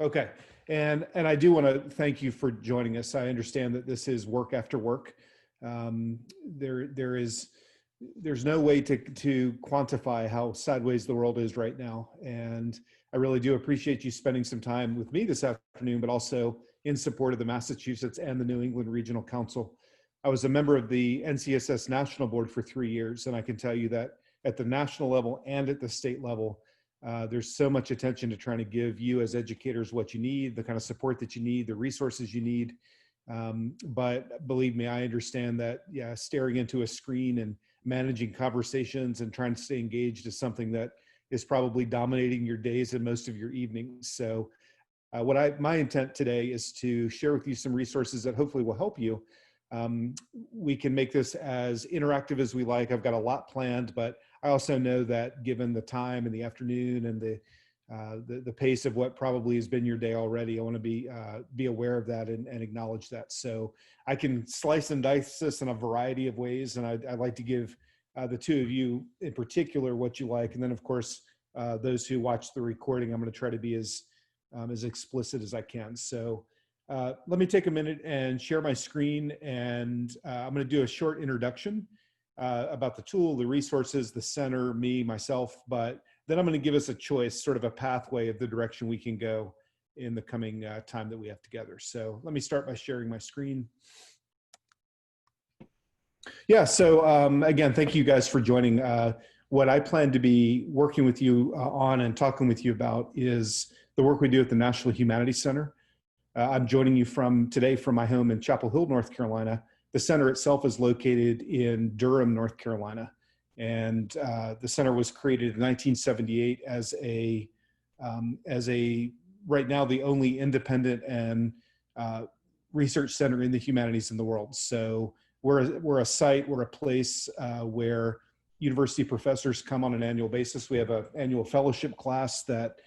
Okay. And I do want to thank you for joining us. I understand that this is work after work. Um, there's no way to quantify how sideways the world is right now. And I really do appreciate you spending some time with me this afternoon, but also in support of the Massachusetts and the New England Regional Council. I was a member of the NCSS National Board for 3 years, and I can tell you that at the national level and at the state level, there's so much attention to trying to give you as educators what you need, the kind of support that you need, the resources you need. But believe me, I understand that, yeah, staring into a screen and managing conversations and trying to stay engaged is something that is probably dominating your days and most of your evenings. So my intent today is to share with you some resources that hopefully will help you. We can make this as interactive as we like. I've got a lot planned, but I also know that given the time and the afternoon and the pace of what probably has been your day already, I want to be aware of that and acknowledge that. So I can slice and dice this in a variety of ways, and I'd like to give the two of you in particular what you like, and then of course those who watch the recording, I'm going to try to be as explicit as I can. So let me take a minute and share my screen, and I'm going to do a short introduction about the tool, the resources, the center, me, myself, but then I'm going to give us a choice, sort of a pathway of the direction we can go in the coming time that we have together. So let me start by sharing my screen. Yeah, so again, thank you guys for joining. What I plan to be working with you on and talking with you about is the work we do at the National Humanities Center. I'm joining you today from my home in Chapel Hill, North Carolina. The center itself is located in Durham, North Carolina. And the center was created in 1978 as right now the only independent and research center in the humanities in the world. So we're a site, we're a place where university professors come on an annual basis. We have an annual fellowship class that,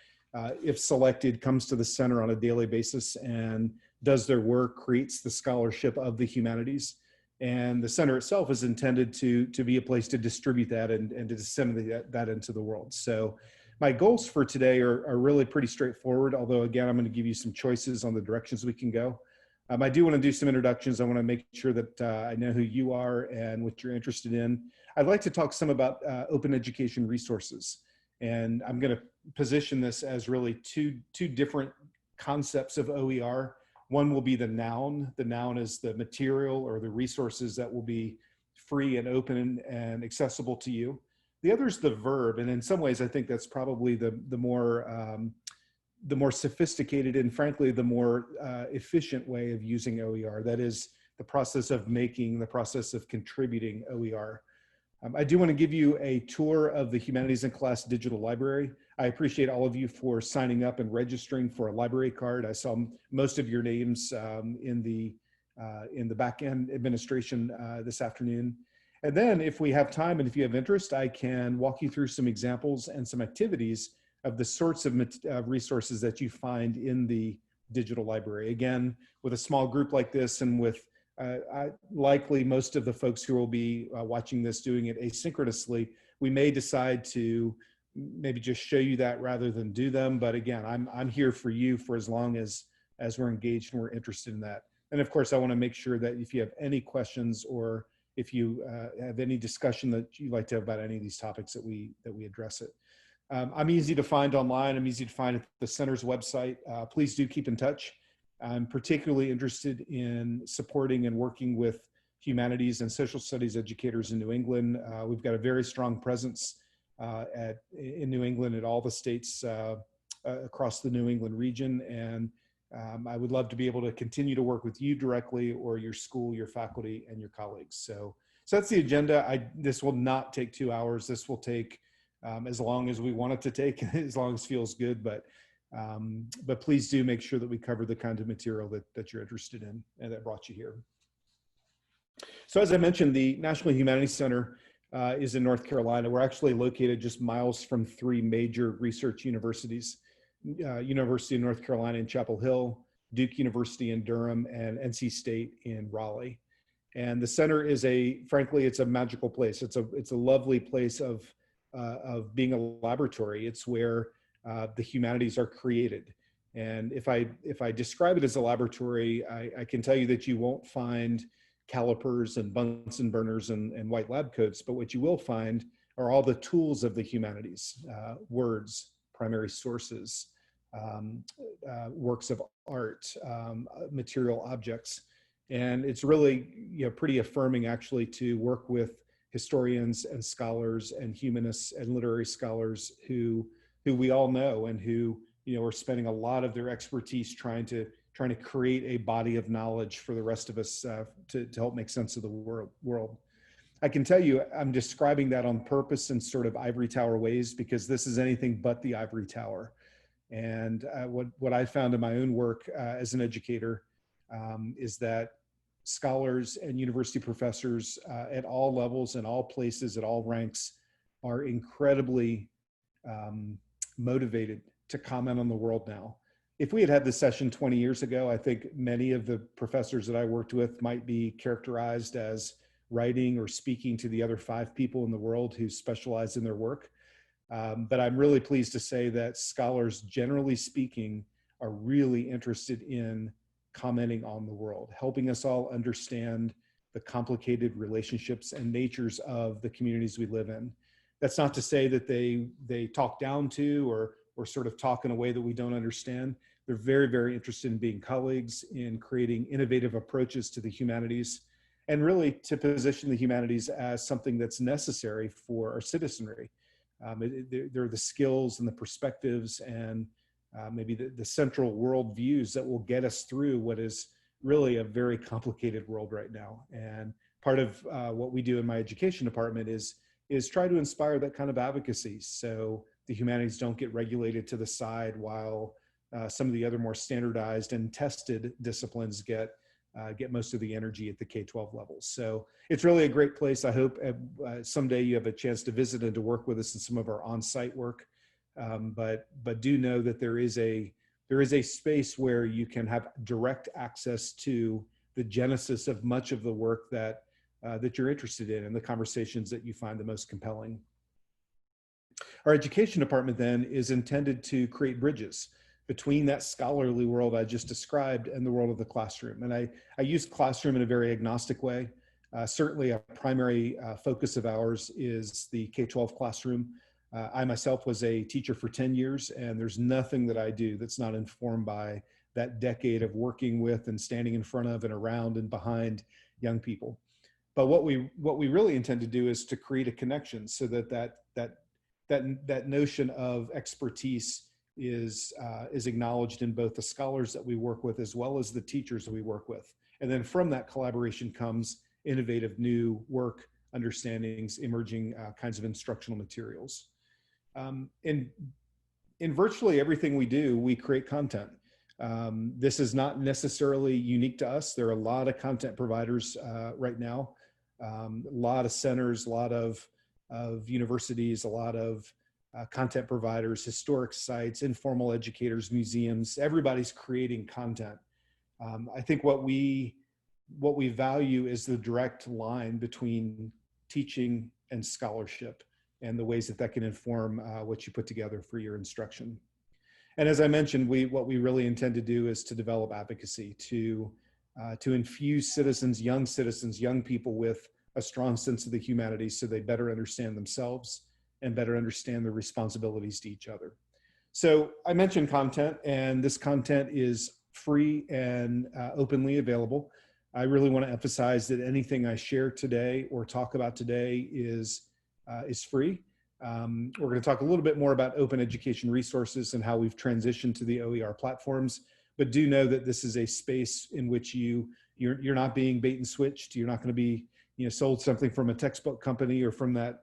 if selected, comes to the center on a daily basis and does their work, creates the scholarship of the humanities. And the center itself is intended to be a place to distribute that and to disseminate that into the world. So my goals for today are really pretty straightforward, although again, I'm going to give you some choices on the directions we can go. I do want to do some introductions. I want to make sure that I know who you are and what you're interested in. I'd like to talk some about open education resources. And I'm going to position this as really two different concepts of OER. One will be the noun. The noun is the material or the resources that will be free and open and accessible to you. The other is the verb. And in some ways, I think that's probably the more sophisticated and frankly, the more efficient way of using OER. That is the process of making, the process of contributing OER. I do want to give you a tour of the Humanities in Class digital library. I appreciate all of you for signing up and registering for a library card. I saw most of your names in the back-end administration this afternoon. And then if we have time and if you have interest, I can walk you through some examples and some activities of the sorts of resources that you find in the digital library. Again, with a small group like this and with likely most of the folks who will be watching this doing it asynchronously, we may decide to maybe just show you that rather than do them. But again, I'm here for you for as long as we're engaged and we're interested in that. And of course, I want to make sure that if you have any questions or if you have any discussion that you'd like to have about any of these topics that we address it. I'm easy to find online. I'm easy to find at the center's website. Please do keep in touch. I'm particularly interested in supporting and working with humanities and social studies educators in New England. We've got a very strong presence in New England at all the states across the New England region. And I would love to be able to continue to work with you directly or your school, your faculty, and your colleagues. So that's the agenda. This will not take 2 hours. This will take as long as we want it to take, as long as it feels good. But please do make sure that we cover the kind of material that you're interested in and that brought you here. So as I mentioned, the National Humanities Center is in North Carolina. We're actually located just miles from 3 major research universities, University of North Carolina in Chapel Hill, Duke University in Durham, and NC State in Raleigh. And the center is frankly, it's a magical place. It's a lovely place of being a laboratory. It's where the humanities are created. And if I describe it as a laboratory, I can tell you that you won't find calipers and Bunsen burners and white lab coats, but what you will find are all the tools of the humanities, words, primary sources, works of art, material objects. And it's really, pretty affirming actually to work with historians and scholars and humanists and literary scholars who we all know and who, are spending a lot of their expertise trying to create a body of knowledge for the rest of us to help make sense of the world. I can tell you, I'm describing that on purpose in sort of ivory tower ways, because this is anything but the ivory tower. And what I found in my own work as an educator is that scholars and university professors at all levels and all places at all ranks are incredibly motivated to comment on the world now. If we had had this session 20 years ago, I think many of the professors that I worked with might be characterized as writing or speaking to the other 5 people in the world who specialize in their work. But I'm really pleased to say that scholars, generally speaking, are really interested in commenting on the world, helping us all understand the complicated relationships and natures of the communities we live in. That's not to say that they talk down to or sort of talk in a way that we don't understand. They're very, very interested in being colleagues, in creating innovative approaches to the humanities, and really to position the humanities as something that's necessary for our citizenry. They're the skills and the perspectives and maybe the central world views that will get us through what is really a very complicated world right now. And part of what we do in my education department is try to inspire that kind of advocacy, so the humanities don't get regulated to the side while some of the other more standardized and tested disciplines get most of the energy at the K-12 levels. So it's really a great place. I hope someday you have a chance to visit and to work with us in some of our on-site work. But do know that there is a space where you can have direct access to the genesis of much of the work that you're interested in and the conversations that you find the most compelling. Our education department then is intended to create bridges between that scholarly world I just described and the world of the classroom. And I use classroom in a very agnostic way. Certainly a primary focus of ours is the K-12 classroom. I myself was a teacher for 10 years, and there's nothing that I do that's not informed by that decade of working with and standing in front of and around and behind young people. But what we really intend to do is to create a connection so that notion of expertise is acknowledged in both the scholars that we work with as well as the teachers that we work with. And then from that collaboration comes innovative new work, understandings, emerging kinds of instructional materials. In virtually everything we do, we create content. This is not necessarily unique to us. There are a lot of content providers right now, a lot of centers, a lot of universities, a lot of content providers, historic sites, informal educators, museums. Everybody's creating content. I think what we value is the direct line between teaching and scholarship, and the ways that can inform what you put together for your instruction. And as I mentioned, what we really intend to do is to develop advocacy, to infuse young people with a strong sense of the humanities so they better understand themselves and better understand their responsibilities to each other. So I mentioned content, and this content is free and openly available. I really want to emphasize that anything I share today or talk about today is free. We're going to talk a little bit more about open education resources and how we've transitioned to the OER platforms, but do know that this is a space in which you're not being bait and switched. You're not going to be sold something from a textbook company or from that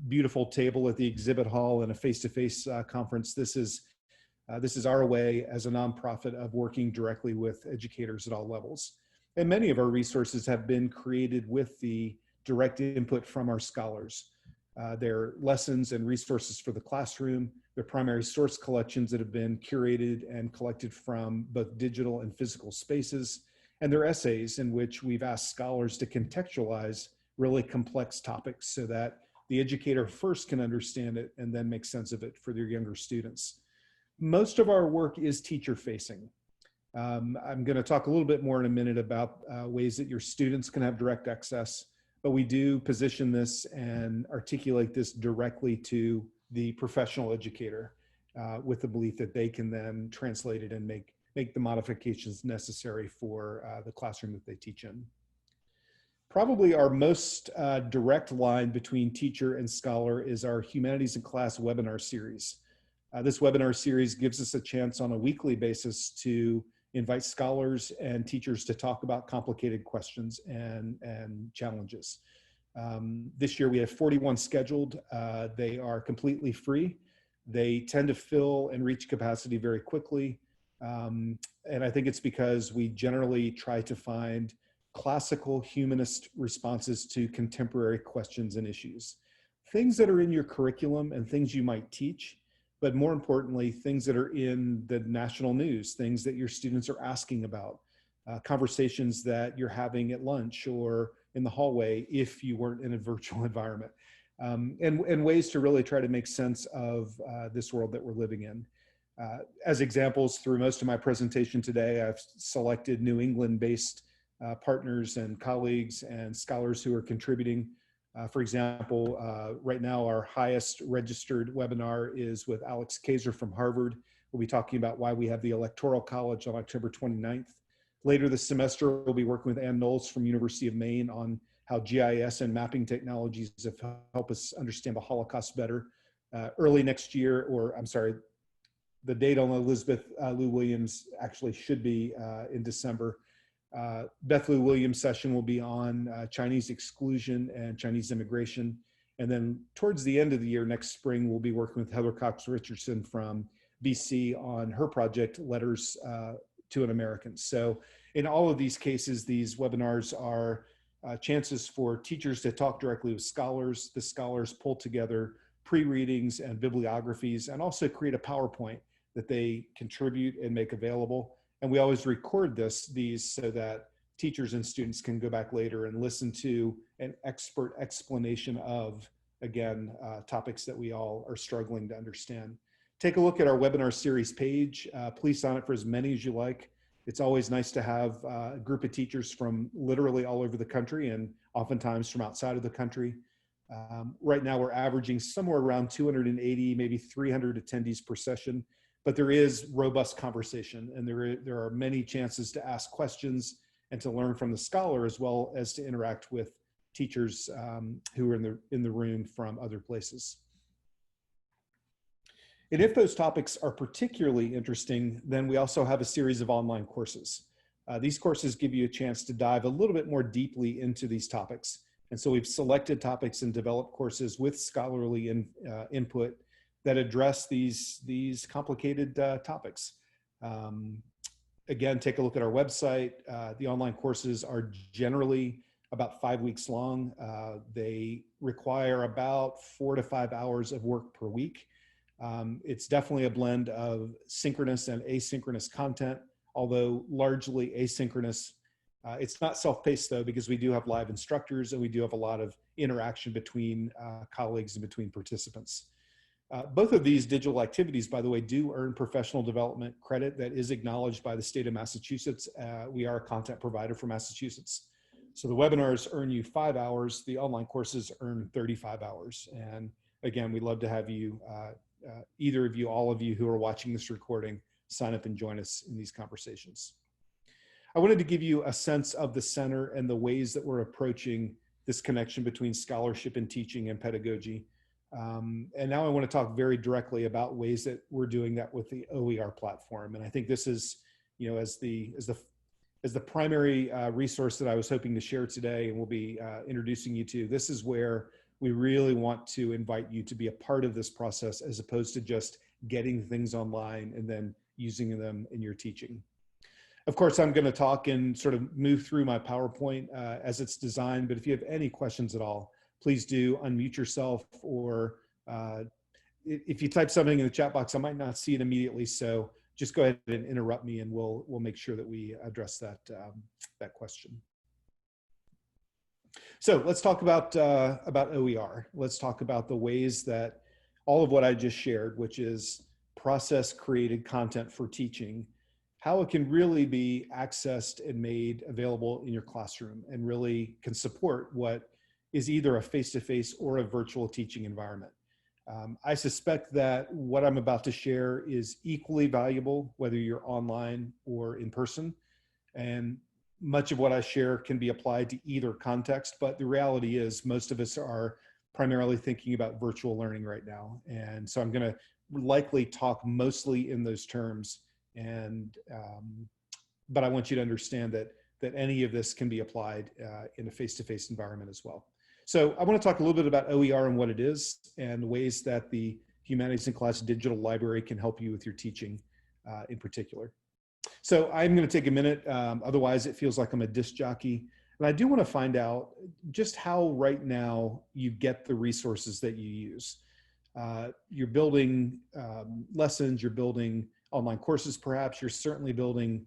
beautiful table at the exhibit hall in a face-to-face conference. This is our way as a nonprofit of working directly with educators at all levels. And many of our resources have been created with the direct input from our scholars. They're lessons and resources for the classroom. They're primary source collections that have been curated and collected from both digital and physical spaces. And they're essays in which we've asked scholars to contextualize really complex topics so that the educator first can understand it and then make sense of it for their younger students. Most of our work is teacher facing. I'm going to talk a little bit more in a minute about ways that your students can have direct access, but we do position this and articulate this directly to the professional educator with the belief that they can then translate it and make the modifications necessary for the classroom that they teach in. Probably our most direct line between teacher and scholar is our Humanities in Class webinar series. This webinar series gives us a chance on a weekly basis to invite scholars and teachers to talk about complicated questions and challenges. This year we have 41 scheduled. They are completely free. They tend to fill and reach capacity very quickly. And I think it's because we generally try to find classical humanist responses to contemporary questions and issues. Things that are in your curriculum and things you might teach, but more importantly, things that are in the national news, things that your students are asking about, conversations that you're having at lunch or in the hallway if you weren't in a virtual environment, and ways to really try to make sense of this world that we're living in. As examples, through most of my presentation today, I've selected New England-based partners and colleagues and scholars who are contributing. For example, right now our highest registered webinar is with Alex Kaiser from Harvard. We'll be talking about why we have the Electoral College on October 29th. Later this semester, we'll be working with Ann Knowles from University of Maine on how GIS and mapping technologies have helped us understand the Holocaust better. Early next year, or I'm sorry, the date on Elizabeth Lou Williams actually should be in December. Beth Lou Williams' session will be on Chinese exclusion and Chinese immigration. And then towards the end of the year, next spring, we'll be working with Heather Cox Richardson from BC on her project, Letters to an American. So in all of these cases, these webinars are chances for teachers to talk directly with scholars. The scholars pull together pre-readings and bibliographies and also create a PowerPoint that they contribute and make available. And we always record these so that teachers and students can go back later and listen to an expert explanation of, again, topics that we all are struggling to understand. Take a look at our webinar series page. Please sign up for as many as you like. It's always nice to have a group of teachers from literally all over the country and oftentimes from outside of the country. Right now we're averaging somewhere around 280, maybe 300 attendees per session. But there is robust conversation, and there are many chances to ask questions and to learn from the scholar, as well as to interact with teachers who are in the room from other places. And if those topics are particularly interesting, then we also have a series of online courses. These courses give you a chance to dive a little bit more deeply into these topics. And so we've selected topics and developed courses with scholarly input that address these complicated topics. Again, take a look at our website. The online courses are generally about 5 weeks long. They require about 4 to 5 hours of work per week. It's definitely a blend of synchronous and asynchronous content, although largely asynchronous. It's not self-paced though, because we do have live instructors and we do have a lot of interaction between colleagues and between participants. Both of these digital activities, by the way, do earn professional development credit that is acknowledged by the state of Massachusetts. We are a content provider for Massachusetts. So the webinars earn you 5 hours, the online courses earn 35 hours. And again, we'd love to have you, either of you, all of you who are watching this recording, sign up and join us in these conversations. I wanted to give you a sense of the center and the ways that we're approaching this connection between scholarship and teaching and pedagogy. And now I want to talk very directly about ways that we're doing that with the OER platform. And I think this is, you know, as the primary resource that I was hoping to share today and we'll be introducing you to, this is where we really want to invite you to be a part of this process as opposed to just getting things online and then using them in your teaching. Of course, I'm going to talk and sort of move through my PowerPoint as it's designed, but if you have any questions at all, please do unmute yourself, or if you type something in the chat box, I might not see it immediately. So just go ahead and interrupt me and we'll make sure that we address that, that question. So let's talk about OER. Let's talk about the ways that all of what I just shared, which is process created content for teaching, how it can really be accessed and made available in your classroom and really can support what is either a face-to-face or a virtual teaching environment. I suspect that what I'm about to share is equally valuable, whether you're online or in person. And much of what I share can be applied to either context, but the reality is most of us are primarily thinking about virtual learning right now. And so I'm going to likely talk mostly in those terms. And, but I want you to understand that any of this can be applied in a face-to-face environment as well. So I want to talk a little bit about OER and what it is and the ways that the Humanities in Class digital library can help you with your teaching in particular. So I'm going to take a minute, otherwise it feels like I'm a disc jockey. And I do want to find out just how right now you get the resources that you use. You're building lessons, you're building online courses perhaps, you're certainly building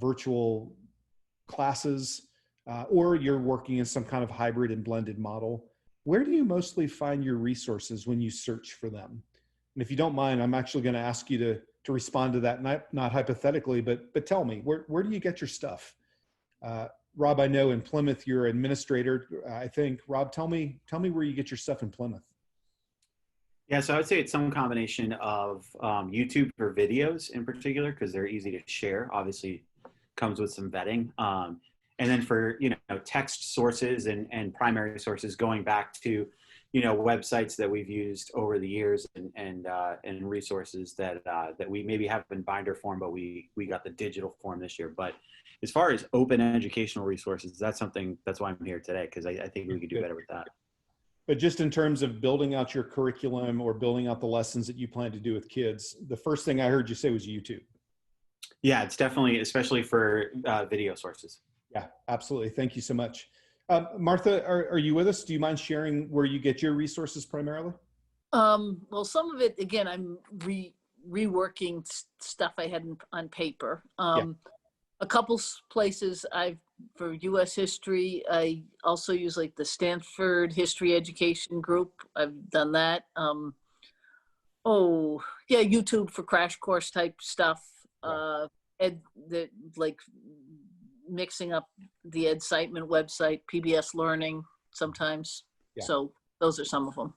virtual classes, or you're working in some kind of hybrid and blended model. Where do you mostly find your resources when you search for them? And if you don't mind, I'm actually going to ask you to respond to that, not hypothetically, but tell me, where do you get your stuff? Rob, I know in Plymouth you're an administrator, I think. Rob, tell me where you get your stuff in Plymouth. Yeah, so I would say it's some combination of YouTube for videos in particular, because they're easy to share. Obviously, comes with some vetting. And then for, text sources and primary sources going back to, websites that we've used over the years and resources that we maybe have in binder form, but we got the digital form this year. But as far as open educational resources, that's why I'm here today, because I think we could do better with that. But just in terms of building out your curriculum or building out the lessons that you plan to do with kids, the first thing I heard you say was YouTube. Yeah, it's definitely, especially for video sources. Yeah, absolutely. Thank you so much. Martha, are you with us? Do you mind sharing where you get your resources primarily? Well, some of it, again, I'm reworking stuff I had on paper. Yeah. A couple places for US history, I also use like the Stanford History Education Group. I've done that. Oh, yeah, YouTube for crash course type stuff. Yeah. Like mixing up the Ed Siteman website, PBS Learning sometimes. Yeah. So those are some of them.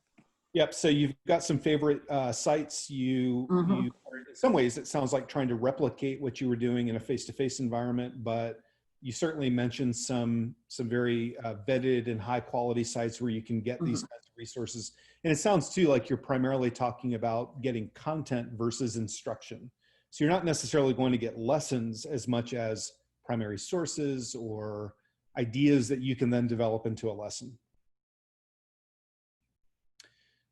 Yep. So you've got some favorite sites. You in some ways, it sounds like trying to replicate what you were doing in a face-to-face environment, but you certainly mentioned some very vetted and high quality sites where you can get these kinds of resources. And it sounds too like you're primarily talking about getting content versus instruction. So you're not necessarily going to get lessons as much as primary sources or ideas that you can then develop into a lesson.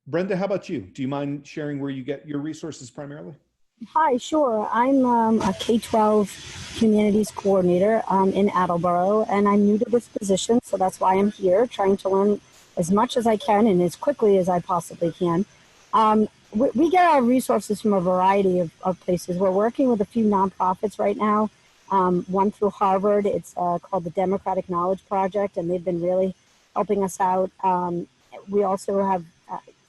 Brenda, how about you? Do you mind sharing where you get your resources primarily? Hi, sure. I'm a K-12 humanities coordinator in Attleboro, and I'm new to this position, so that's why I'm here, trying to learn as much as I can and as quickly as I possibly can. We get our resources from a variety of places. We're working with a few nonprofits right now, one through Harvard. It's called the Democratic Knowledge Project, and they've been really helping us out. We also have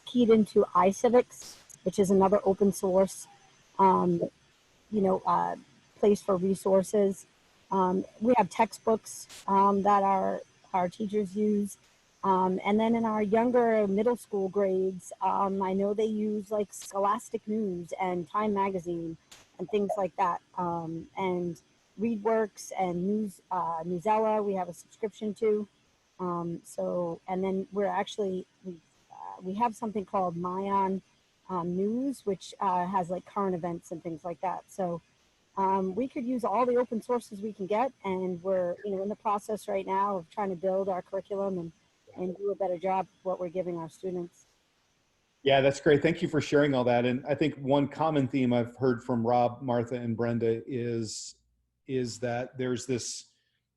keyed into iCivics, which is another open source place for resources. We have textbooks that our teachers use. And then in our younger middle school grades, I know they use like Scholastic News and Time Magazine and things like that. And ReadWorks and Newsella, we have a subscription to. And then we have something called Myon News, which has like current events and things like that. So we could use all the open sources we can get, and we're in the process right now of trying to build our curriculum and do a better job of what we're giving our students. Yeah, that's great. Thank you for sharing all that. And I think one common theme I've heard from Rob, Martha, and Brenda is that there's this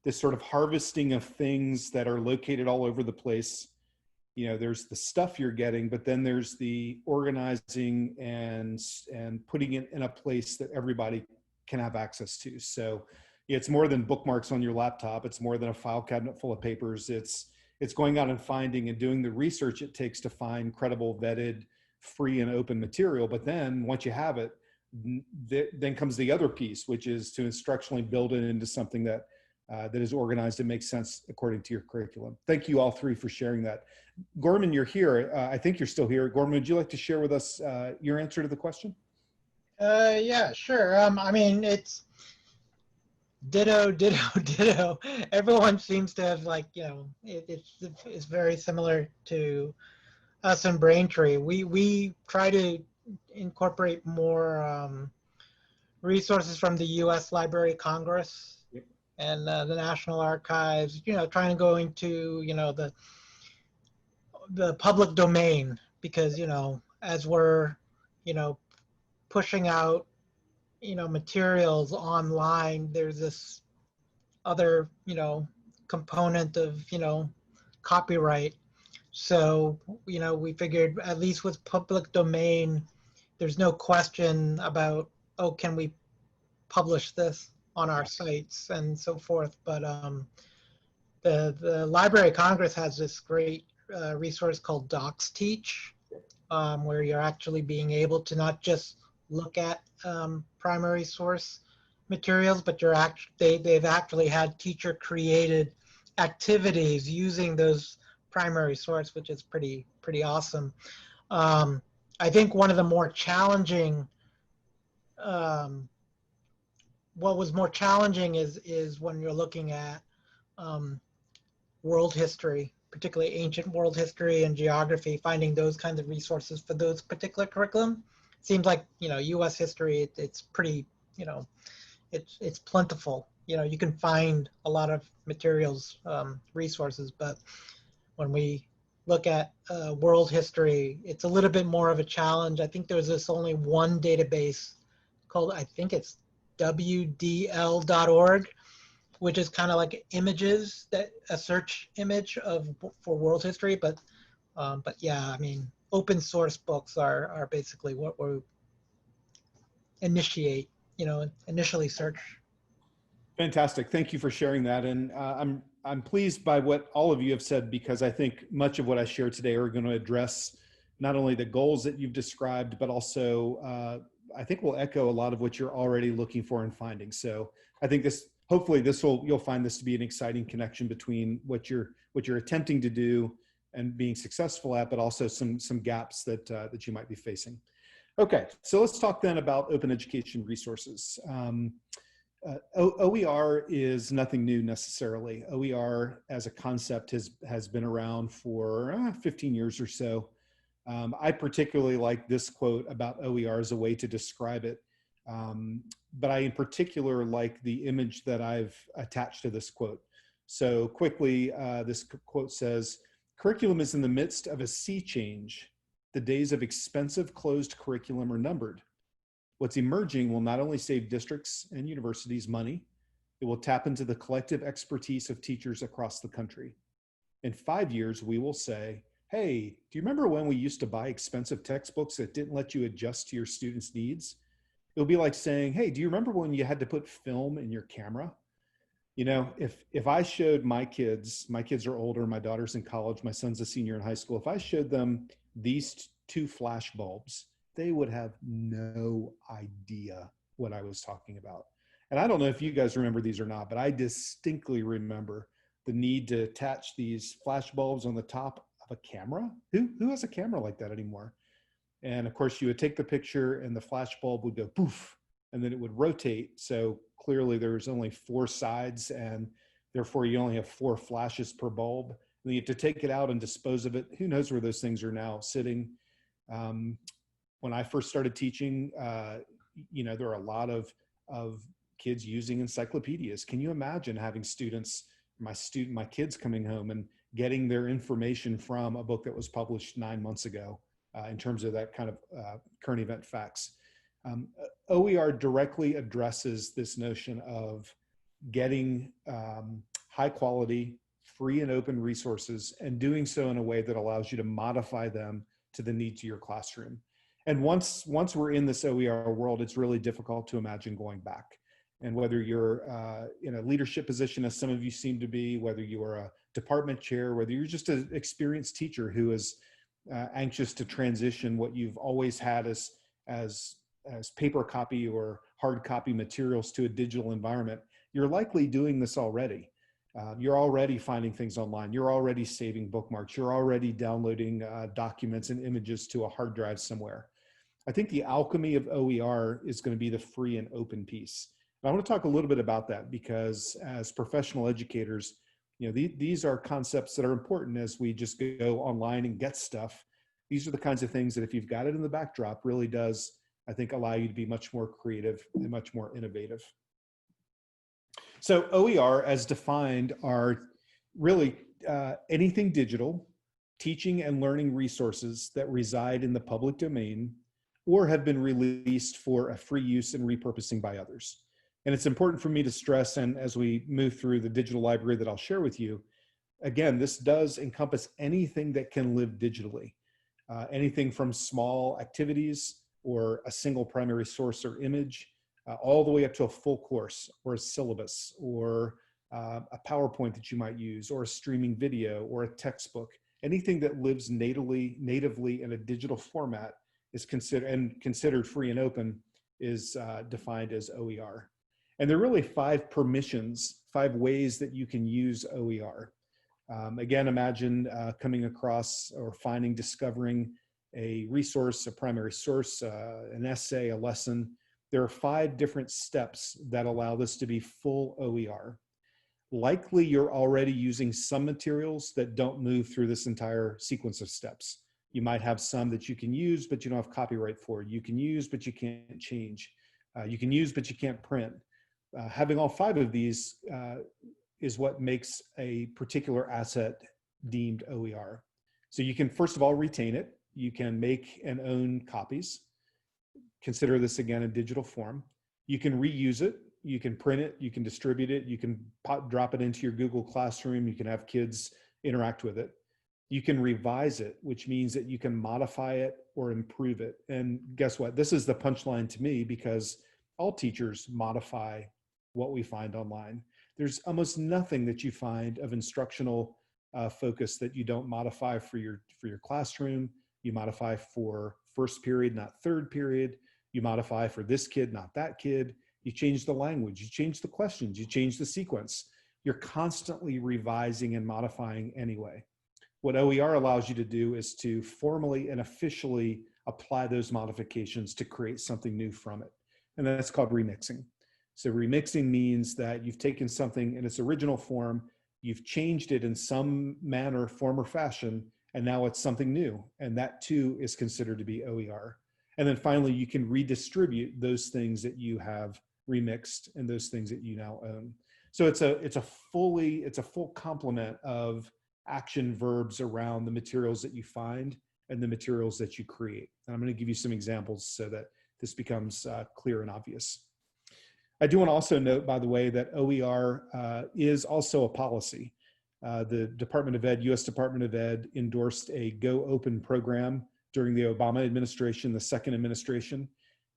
sort of harvesting of things that are located all over the place. There's the stuff you're getting, but then there's the organizing and putting it in a place that everybody can have access to. So it's more than bookmarks on your laptop. It's more than a file cabinet full of papers. It's going out and finding and doing the research it takes to find credible, vetted, free and open material. But then once you have it, then comes the other piece, which is to instructionally build it into something that that is organized and makes sense according to your curriculum. Thank you all three for sharing that. Gorman, you're here. I think you're still here. Gorman, would you like to share with us your answer to the question? Yeah, sure. I mean, it's ditto, ditto, ditto. Everyone seems to have, like, you know, it's very similar to us in Braintree. We try to incorporate more resources from the U.S. Library of Congress and the National Archives. You know, trying to go into, you know, the public domain, because, you know, as we're, you know, pushing out, you know, materials online, there's this other, you know, component of, you know, copyright. So, you know, we figured, at least with public domain, there's no question about, oh, can we publish this on our sites and so forth. But the Library of Congress has this great resource called DocsTeach, where you're actually being able to not just look at primary source materials, but they've actually had teacher created activities using those primary source, which is pretty awesome. I think one of the more challenging, what was more challenging is when you're looking at world history, particularly ancient world history and geography, finding those kinds of resources for those particular curriculum. Seems like, you know, U.S. history, it's pretty, you know, it's plentiful. You know, you can find a lot of materials, resources, but when we look at world history, it's a little bit more of a challenge. I think there's this only one database called, I think it's WDL.org, which is kind of like images, that a search image for world history. But yeah, I mean, open source books are basically what we initially search. Fantastic. Thank you for sharing that. And I'm pleased by what all of you have said, because I think much of what I shared today are going to address not only the goals that you've described, but also I think will echo a lot of what you're already looking for and finding. So I think hopefully you'll find this to be an exciting connection between what you're attempting to do and being successful at, but also some gaps that you might be facing. Okay, so let's talk then about open education resources. OER is nothing new necessarily. OER as a concept has been around for 15 years or so. I particularly like this quote about OER as a way to describe it. But I in particular like the image that I've attached to this quote. So quickly, this quote says, "Curriculum is in the midst of a sea change. The days of expensive closed curriculum are numbered. What's emerging will not only save districts and universities money, it will tap into the collective expertise of teachers across the country. In 5 years, we will say, hey, do you remember when we used to buy expensive textbooks that didn't let you adjust to your students' needs? It'll be like saying, hey, do you remember when you had to put film in your camera? You know, if I showed my kids are older, my daughter's in college, my son's a senior in high school. If I showed them these 2 flash bulbs, they would have no idea what I was talking about. And I don't know if you guys remember these or not, but I distinctly remember the need to attach these flash bulbs on the top of a camera. Who has a camera like that anymore? And of course you would take the picture and the flash bulb would go poof, and then it would rotate. So clearly there's only 4 sides, and therefore you only have 4 flashes per bulb. And you have to take it out and dispose of it. Who knows where those things are now sitting? When I first started teaching, you know, there are a lot of kids using encyclopedias. Can you imagine having students, my kids coming home and getting their information from a book that was published 9 months ago in terms of that kind of current event facts? OER directly addresses this notion of getting high quality, free and open resources, and doing so in a way that allows you to modify them to the needs of your classroom. And once we're in this OER world, it's really difficult to imagine going back. And whether you're in a leadership position, as some of you seem to be, whether you are a department chair, whether you're just an experienced teacher who is anxious to transition what you've always had as as paper copy or hard copy materials to a digital environment, you're likely doing this already. You're already finding things online. You're already saving bookmarks. You're already downloading documents and images to a hard drive somewhere. I think the alchemy of OER is going to be the free and open piece. And I want to talk a little bit about that because as professional educators, these are concepts that are important as we just go online and get stuff. These are the kinds of things that if you've got it in the backdrop really does, I think, allow you to be much more creative and much more innovative. So OER as defined are really anything digital, teaching and learning resources that reside in the public domain or have been released for a free use and repurposing by others. And it's important for me to stress, and as we move through the digital library that I'll share with you, again, this does encompass anything that can live digitally. Anything from small activities or a single primary source or image, all the way up to a full course or a syllabus or a PowerPoint that you might use or a streaming video or a textbook. Anything that lives natively in a digital format is considered free and open is defined as OER. And there are really 5 permissions, 5 ways that you can use OER. Again, imagine coming across or discovering a resource, a primary source, an essay, a lesson. There are 5 different steps that allow this to be full OER. Likely you're already using some materials that don't move through this entire sequence of steps. You might have some that you can use, but you don't have copyright for. You can use, but you can't change. You can use, but you can't print. Having all 5 of these is what makes a particular asset deemed OER. So you can, first of all, retain it. You can make and own copies. Consider this again in digital form. You can reuse it. You can print it. You can distribute it. You can drop it into your Google Classroom. You can have kids interact with it. You can revise it, which means that you can modify it or improve it. And guess what? This is the punchline to me because all teachers modify what we find online. There's almost nothing that you find of instructional focus that you don't modify for your classroom. You modify for first period, not third period. You modify for this kid, not that kid. You change the language, you change the questions, you change the sequence. You're constantly revising and modifying anyway. What OER allows you to do is to formally and officially apply those modifications to create something new from it. And that's called remixing. So remixing means that you've taken something in its original form, you've changed it in some manner, form, or fashion, and now it's something new. And that too is considered to be OER. And then finally, you can redistribute those things that you have remixed and those things that you now own. So it's a full complement of action verbs around the materials that you find and the materials that you create. And I'm going to give you some examples so that this becomes clear and obvious. I do want to also note, by the way, that OER is also a policy. The Department of Ed, US Department of Ed, endorsed a Go Open program during the Obama administration, the second administration.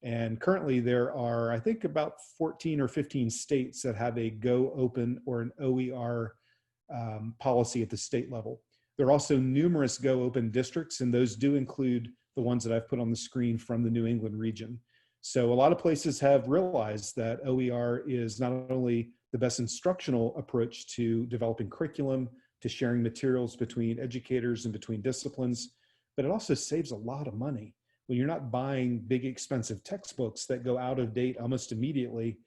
And currently there are, I think, about 14 or 15 states that have a Go Open or an OER policy at the state level. There are also numerous Go Open districts, and those do include the ones that I've put on the screen from the New England region. So a lot of places have realized that OER is not only the best instructional approach to developing curriculum, to sharing materials between educators and between disciplines, but it also saves a lot of money. When you're not buying big expensive textbooks that go out of date almost immediately,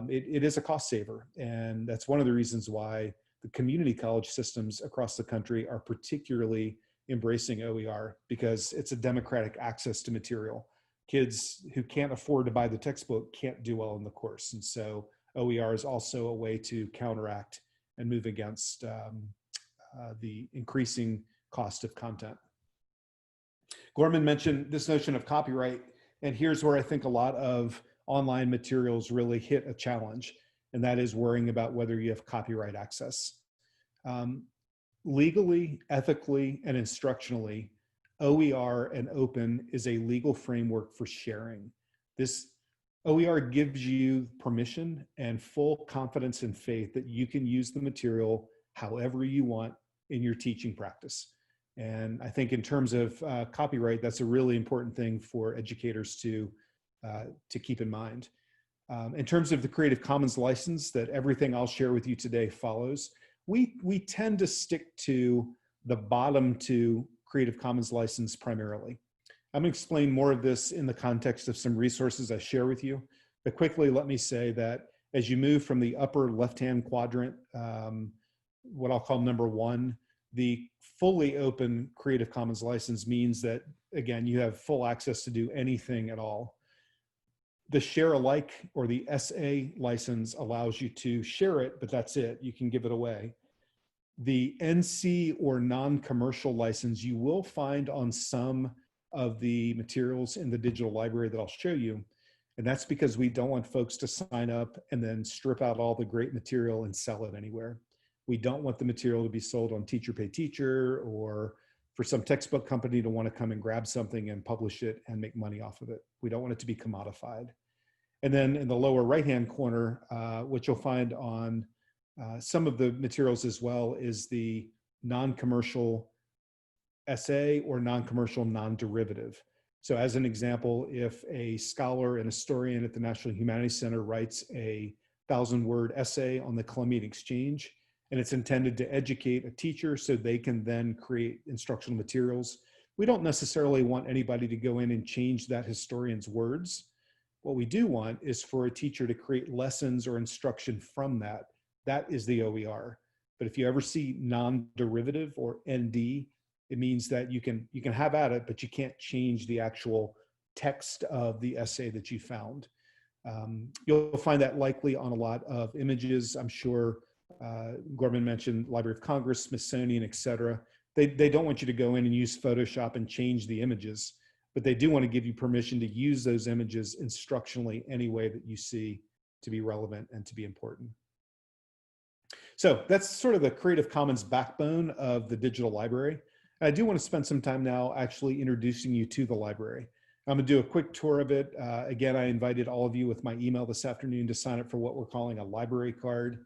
it is a cost saver. And that's one of the reasons why the community college systems across the country are particularly embracing OER, because it's a democratic access to material. Kids who can't afford to buy the textbook can't do well in the course. And so OER is also a way to counteract and move against the increasing cost of content. Gorman mentioned this notion of copyright, and here's where I think a lot of online materials really hit a challenge, and that is worrying about whether you have copyright access. Legally, ethically, and instructionally, OER and open is a legal framework for sharing. This OER gives you permission and full confidence and faith that you can use the material however you want in your teaching practice. And I think in terms of copyright, that's a really important thing for educators to to keep in mind. In terms of the Creative Commons license that everything I'll share with you today follows, we tend to stick to the bottom two Creative Commons license primarily. I'm going to explain more of this in the context of some resources I share with you, but quickly let me say that as you move from the upper left-hand quadrant, what I'll call number one, the fully open Creative Commons license means that, again, you have full access to do anything at all. The share alike or the SA license allows you to share it, but that's it. You can give it away. The NC or non-commercial license you will find on some of the materials in the digital library that I'll show you. And that's because we don't want folks to sign up and then strip out all the great material and sell it anywhere. We don't want the material to be sold on Teacher Pay Teacher or for some textbook company to want to come and grab something and publish it and make money off of it. We don't want it to be commodified. And then in the lower right-hand corner, what you'll find on some of the materials as well is the non-commercial SA or non-commercial non-derivative. So as an example, if a scholar and historian at the National Humanities Center writes a 1,000-word essay on the Columbian Exchange, and it's intended to educate a teacher so they can then create instructional materials, we don't necessarily want anybody to go in and change that historian's words. What we do want is for a teacher to create lessons or instruction from that. That is the OER. But if you ever see non-derivative or ND, it means that you can have at it, but you can't change the actual text of the essay that you found. You'll find that likely on a lot of images. I'm sure Gorman mentioned Library of Congress, Smithsonian, et cetera. They don't want you to go in and use Photoshop and change the images, but they do want to give you permission to use those images instructionally any way that you see to be relevant and to be important. So that's sort of the Creative Commons backbone of the digital library. I do want to spend some time now actually introducing you to the library. I'm going to do a quick tour of it. Again, I invited all of you with my email this afternoon to sign up for what we're calling a library card.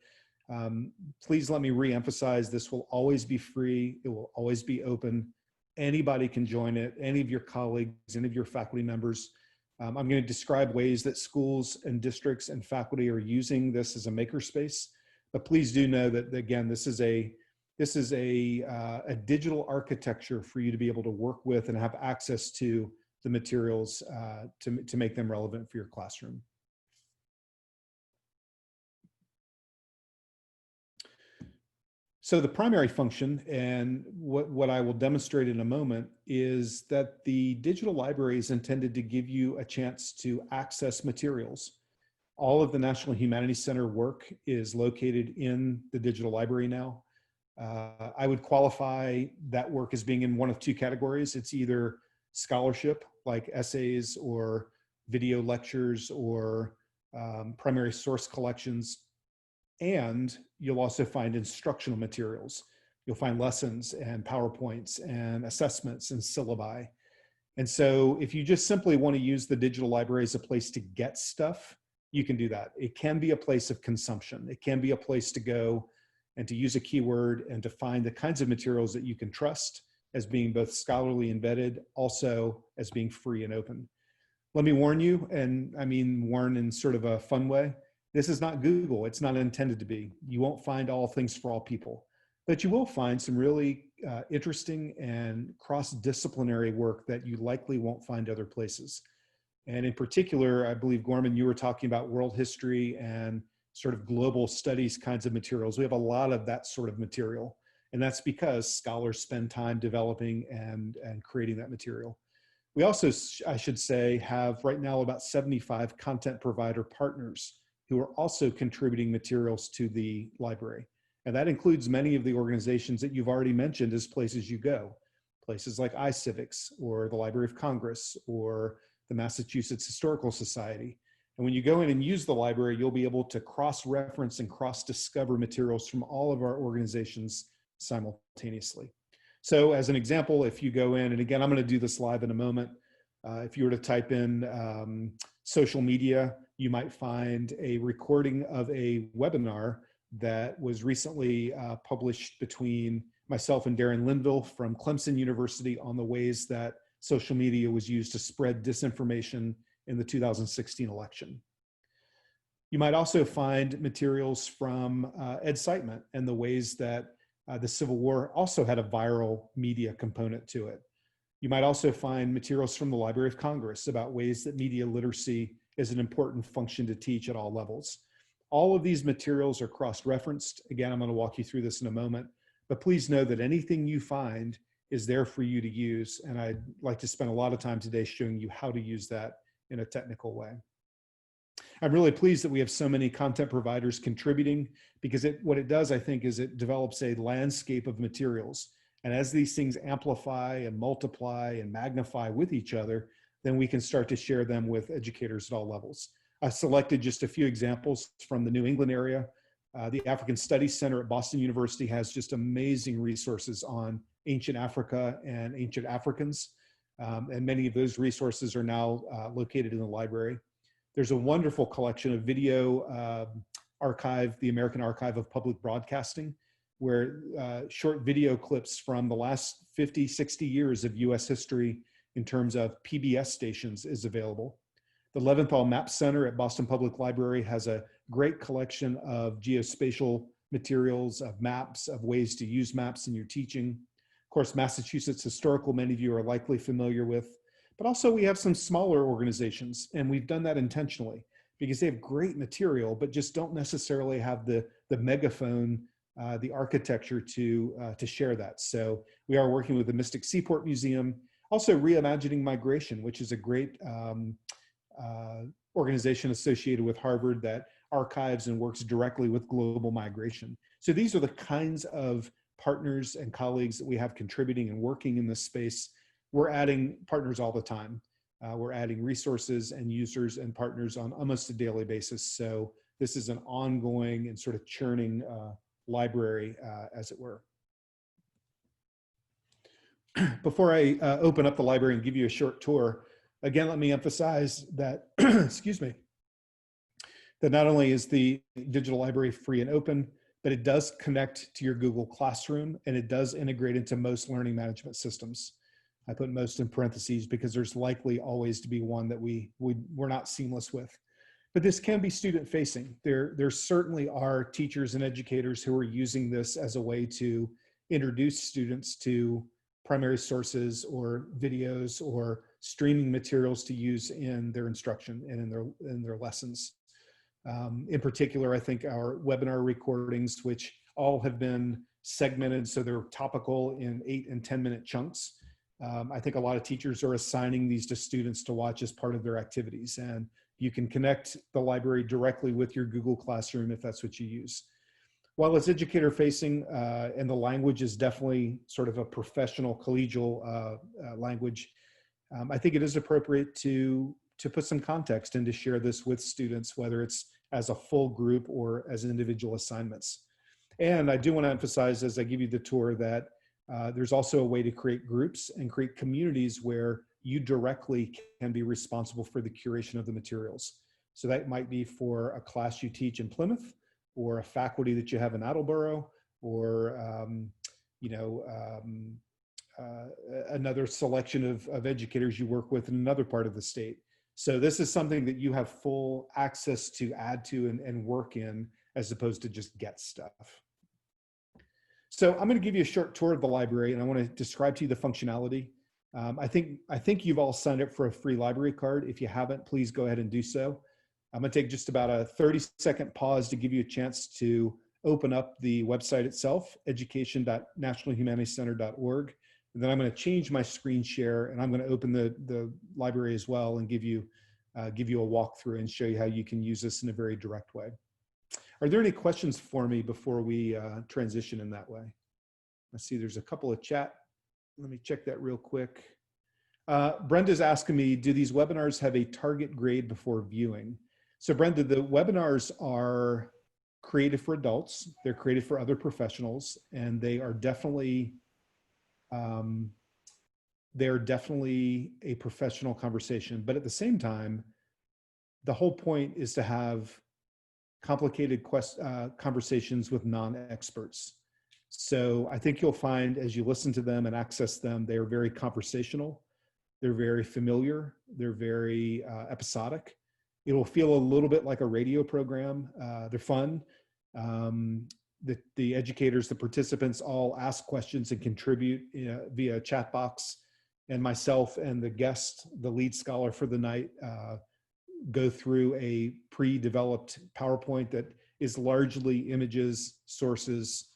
Please let me reemphasize, this will always be free. It will always be open. Anybody can join it, any of your colleagues, any of your faculty members. I'm going to describe ways that schools and districts and faculty are using this as a makerspace. But please do know that, again, this is a digital architecture for you to be able to work with and have access to the materials to make them relevant for your classroom. So the primary function, and what I will demonstrate in a moment, is that the digital library is intended to give you a chance to access materials. All of the National Humanities Center work is located in the digital library now. I would qualify that work as being in one of two categories. It's either scholarship, like essays or video lectures or primary source collections, and you'll also find instructional materials. You'll find lessons and PowerPoints and assessments and syllabi. And so if you just simply want to use the digital library as a place to get stuff, you can do that. It can be a place of consumption. It can be a place to go and to use a keyword and to find the kinds of materials that you can trust as being both scholarly embedded, also as being free and open. Let me warn you, and I mean warn in sort of a fun way, this is not Google. It's not intended to be. You won't find all things for all people, but you will find some really interesting and cross-disciplinary work that you likely won't find other places. And in particular, I believe, Gorman, you were talking about world history and sort of global studies kinds of materials. We have a lot of that sort of material. And that's because scholars spend time developing and creating that material. We also, I should say, have right now about 75 content provider partners who are also contributing materials to the library. And that includes many of the organizations that you've already mentioned as places you go. Places like iCivics or the Library of Congress or the Massachusetts Historical Society. And when you go in and use the library, you'll be able to cross-reference and cross-discover materials from all of our organizations simultaneously. So as an example, if you go in, and again, I'm going to do this live in a moment. If you were to type in social media, you might find a recording of a webinar that was recently published between myself and Darren Linville from Clemson University on the ways that social media was used to spread disinformation in the 2016 election. You might also find materials from Edcitement and the ways that the Civil War also had a viral media component to it. You might also find materials from the Library of Congress about ways that media literacy is an important function to teach at all levels. All of these materials are cross-referenced. Again, I'm going to walk you through this in a moment, but please know that anything you find is there for you to use. And I'd like to spend a lot of time today showing you how to use that in a technical way. I'm really pleased that we have so many content providers contributing, because what it does, I think, is it develops a landscape of materials. And as these things amplify and multiply and magnify with each other, then we can start to share them with educators at all levels. I selected just a few examples from the New England area. The African Studies Center at Boston University has just amazing resources on ancient Africa and ancient Africans. And many of those resources are now located in the library. There's a wonderful collection of video archive, the American Archive of Public Broadcasting, where short video clips from the last 50, 60 years of US history in terms of PBS stations is available. The Leventhal Map Center at Boston Public Library has a great collection of geospatial materials, of maps, of ways to use maps in your teaching. Of course, Massachusetts Historical, many of you are likely familiar with, but also we have some smaller organizations, and we've done that intentionally because they have great material, but just don't necessarily have the megaphone, the architecture to share that. So we are working with the Mystic Seaport Museum, also Reimagining Migration, which is a great organization associated with Harvard that archives and works directly with global migration. So these are the kinds of partners and colleagues that we have contributing and working in this space. We're adding partners all the time. We're adding resources and users and partners on almost a daily basis. So this is an ongoing and sort of churning library, as it were. Before I open up the library and give you a short tour, again, let me emphasize that, excuse me, that not only is the digital library free and open, but it does connect to your Google Classroom, and it does integrate into most learning management systems. I put most in parentheses because there's likely always to be one that we're not seamless with. But this can be student facing. There certainly are teachers and educators who are using this as a way to introduce students to primary sources or videos or streaming materials to use in their instruction and in their lessons. In particular, I think our webinar recordings, which all have been segmented so they're topical in 8 and 10-minute chunks. I think a lot of teachers are assigning these to students to watch as part of their activities, and you can connect the library directly with your Google Classroom if that's what you use. While it's educator facing and the language is definitely sort of a professional collegial language, I think it is appropriate to put some context and to share this with students, whether it's as a full group or as individual assignments. And I do want to emphasize as I give you the tour that there's also a way to create groups and create communities where you directly can be responsible for the curation of the materials. So that might be for a class you teach in Plymouth, or a faculty that you have in Attleboro, or another selection of educators you work with in another part of the state. So this is something that you have full access to add to and work in, as opposed to just get stuff. So I'm going to give you a short tour of the library, and I want to describe to you the functionality. I think you've all signed up for a free library card. If you haven't, please go ahead and do so. I'm going to take just about a 30-second pause to give you a chance to open up the website itself, education.nationalhumanitiescenter.org. And then I'm going to change my screen share, and I'm going to open the library as well and give you a walkthrough and show you how you can use this in a very direct way. Are there any questions for me before we transition in that way? I see there's a couple of chat. Let me check that real quick. Brenda's asking me, do these webinars have a target grade before viewing? So Brenda, the webinars are created for adults. They're created for other professionals, and they are definitely a professional conversation. But at the same time, the whole point is to have complicated conversations with non-experts. So I think you'll find as you listen to them and access them, they are very conversational. They're very familiar. They're very episodic. It will feel a little bit like a radio program. They're fun. The educators, the participants all ask questions and contribute via chat box. And myself and the guest, the lead scholar for the night, go through a pre-developed PowerPoint that is largely images, sources,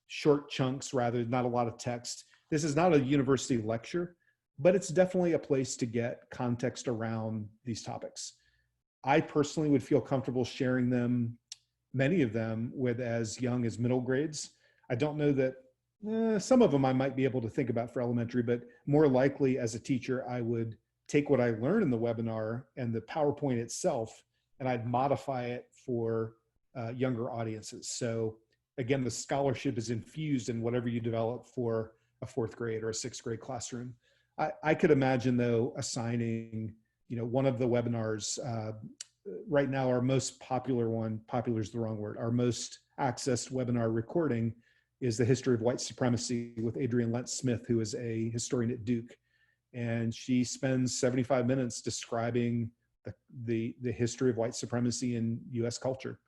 short chunks rather, not a lot of text. This is not a university lecture, but it's definitely a place to get context around these topics. I personally would feel comfortable sharing them, many of them, with as young as middle grades. I don't know that some of them I might be able to think about for elementary, but more likely as a teacher, I would take what I learned in the webinar and the PowerPoint itself, and I'd modify it for younger audiences. So again, the scholarship is infused in whatever you develop for a 4th grade or a 6th grade classroom. I could imagine though assigning, one of the webinars right now, our most popular one, popular is the wrong word, our most accessed webinar recording is the history of white supremacy with Adrienne Lentz-Smith, who is a historian at Duke. And she spends 75 minutes describing the history of white supremacy in US culture.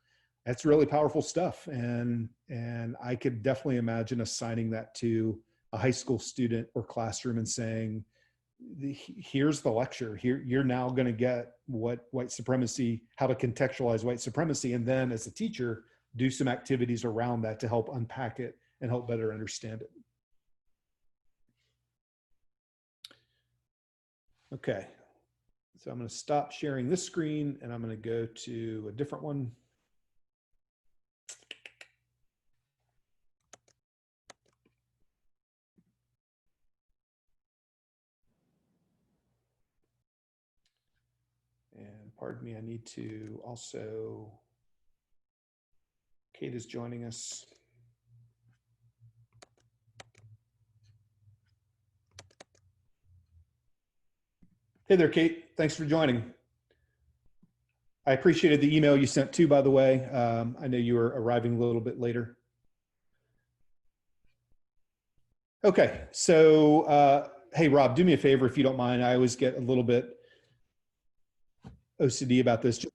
That's really powerful stuff. And I could definitely imagine assigning that to a high school student or classroom and saying, here's the lecture. Here, you're now going to get what white supremacy, how to contextualize white supremacy. And then as a teacher, do some activities around that to help unpack it and help better understand it. Okay, so I'm going to stop sharing this screen and I'm going to go to a different one. And pardon me, I need to also, Kate is joining us. Hey there, Kate. Thanks for joining. I appreciated the email you sent too, by the way. I know you were arriving a little bit later. Okay, so hey, Rob, do me a favor if you don't mind. I always get a little bit OCD about this. Just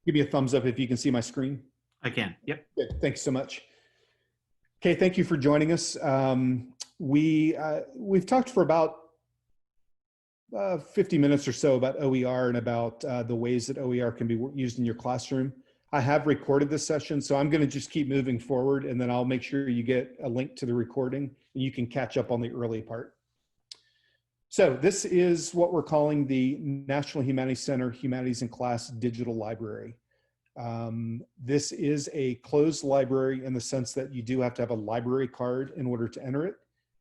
give me a thumbs up if you can see my screen. I can. Yep. Good. Thanks so much. Okay, thank you for joining us. We've talked for about 50 minutes or so about OER and about the ways that OER can be used in your classroom. I have recorded this session, so I'm going to just keep moving forward, and then I'll make sure you get a link to the recording and you can catch up on the early part. So this is what we're calling the National Humanities Center Humanities in Class Digital Library. This is a closed library in the sense that you do have to have a library card in order to enter it.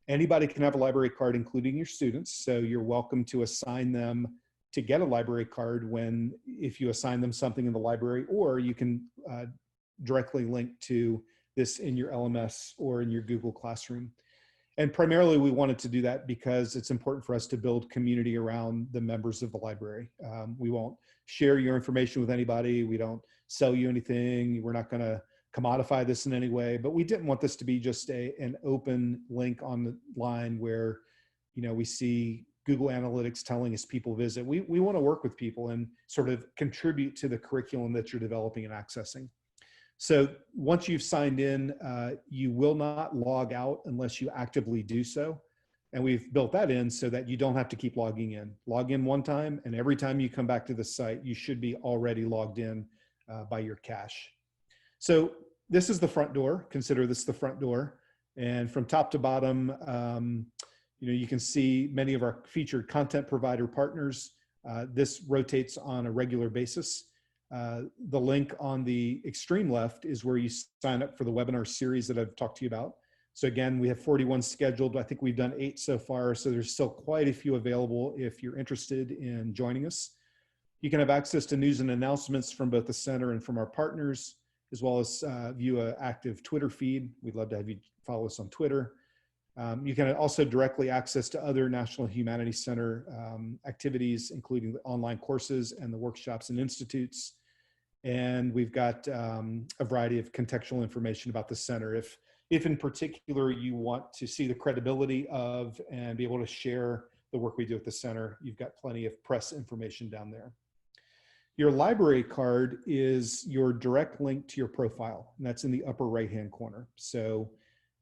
Anybody can have a library card, including your students. So you're welcome to assign them to get a library card if you assign them something in the library, or you can directly link to this in your LMS or in your Google Classroom. And primarily we wanted to do that because it's important for us to build community around the members of the library. We won't share your information with anybody. We don't sell you anything. We're not going to commodify this in any way, but we didn't want this to be just an open link on the line where, we see Google Analytics telling us people visit. We want to work with people and sort of contribute to the curriculum that you're developing and accessing. So once you've signed in, you will not log out unless you actively do so. And we've built that in so that you don't have to keep logging in. Log in one time, and every time you come back to the site, you should be already logged in by your cache. So this is the front door. Consider this the front door. And from top to bottom, you can see many of our featured content provider partners. This rotates on a regular basis. The link on the extreme left is where you sign up for the webinar series that I've talked to you about. So again, we have 41 scheduled. I think we've done 8 so far. So there's still quite a few available if you're interested in joining us. You can have access to news and announcements from both the center and from our partners, as well as view an active Twitter feed. We'd love to have you follow us on Twitter. You can also directly access to other National Humanities Center activities, including the online courses and the workshops and institutes. And we've got a variety of contextual information about the center. If in particular you want to see the credibility of and be able to share the work we do at the center. You've got plenty of press information down there. Your library card is your direct link to your profile, and that's in the upper right-hand corner. So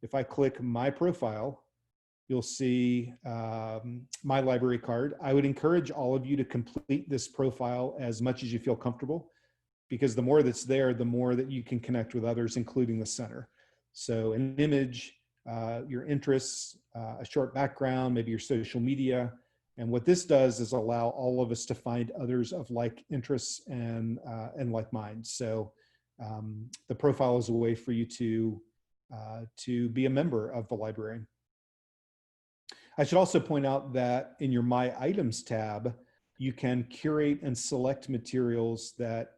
if I click my profile, you'll see my library card. I would encourage all of you to complete this profile as much as you feel comfortable, because the more that's there, the more that you can connect with others, including the center. So an image, your interests, a short background, maybe your social media. And what this does is allow all of us to find others of like interests and like minds. So the profile is a way for you to be a member of the library. I should also point out that in your My Items tab, you can curate and select materials that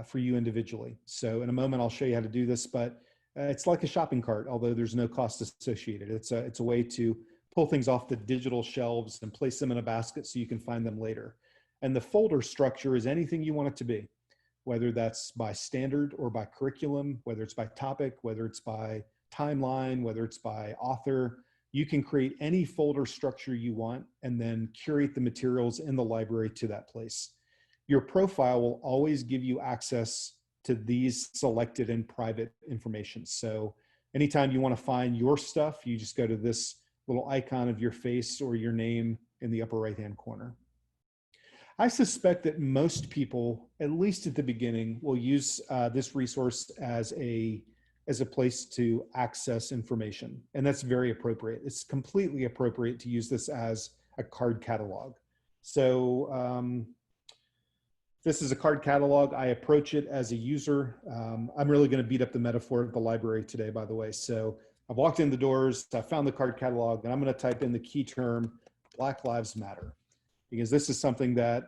for you individually. So in a moment, I'll show you how to do this, but it's like a shopping cart, although there's no cost associated. It's a way to pull things off the digital shelves and place them in a basket so you can find them later. And the folder structure is anything you want it to be, whether that's by standard or by curriculum, whether it's by topic, whether it's by timeline, whether it's by author. You can create any folder structure you want and then curate the materials in the library to that place. Your profile will always give you access to these selected and private information. So anytime you want to find your stuff, you just go to this little icon of your face or your name in the upper right-hand corner. I suspect that most people, at least at the beginning, will use this resource as a place to access information, and that's very appropriate. It's completely appropriate to use this as a card catalog. So this is a card catalog. I approach it as a user. I'm really going to beat up the metaphor of the library today, by the way. So I've walked in the doors, I found the card catalog, and I'm going to type in the key term, Black Lives Matter, because this is something that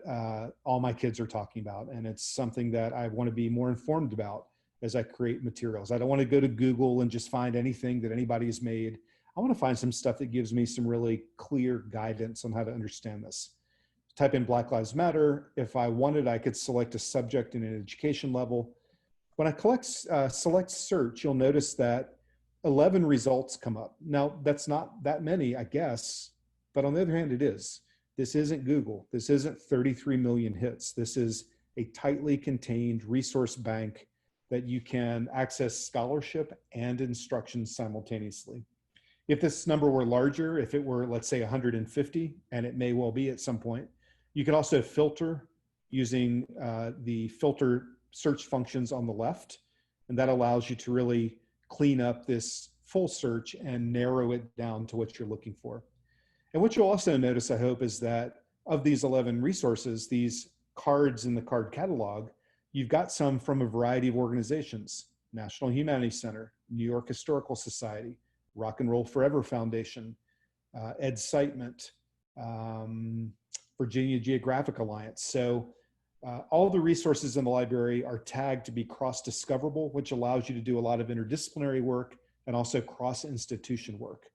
all my kids are talking about, and it's something that I want to be more informed about as I create materials. I don't want to go to Google and just find anything that anybody has made. I want to find some stuff that gives me some really clear guidance on how to understand this. Type in Black Lives Matter. If I wanted, I could select a subject in an education level. When I select search, you'll notice that 11 results come up. Now, that's not that many, I guess, but on the other hand, it is. This isn't Google. This isn't 33 million hits. This is a tightly contained resource bank that you can access scholarship and instruction simultaneously. If this number were larger, if it were, let's say, 150, and it may well be at some point, you can also filter using the filter search functions on the left, and that allows you to really clean up this full search and narrow it down to what you're looking for. And what you'll also notice, I hope, is that of these 11 resources, these cards in the card catalog, you've got some from a variety of organizations: National Humanities Center, New York Historical Society, Rock and Roll Forever Foundation, Ed Citement, Virginia Geographic Alliance. So all the resources in the library are tagged to be cross-discoverable, which allows you to do a lot of interdisciplinary work and also cross-institution work.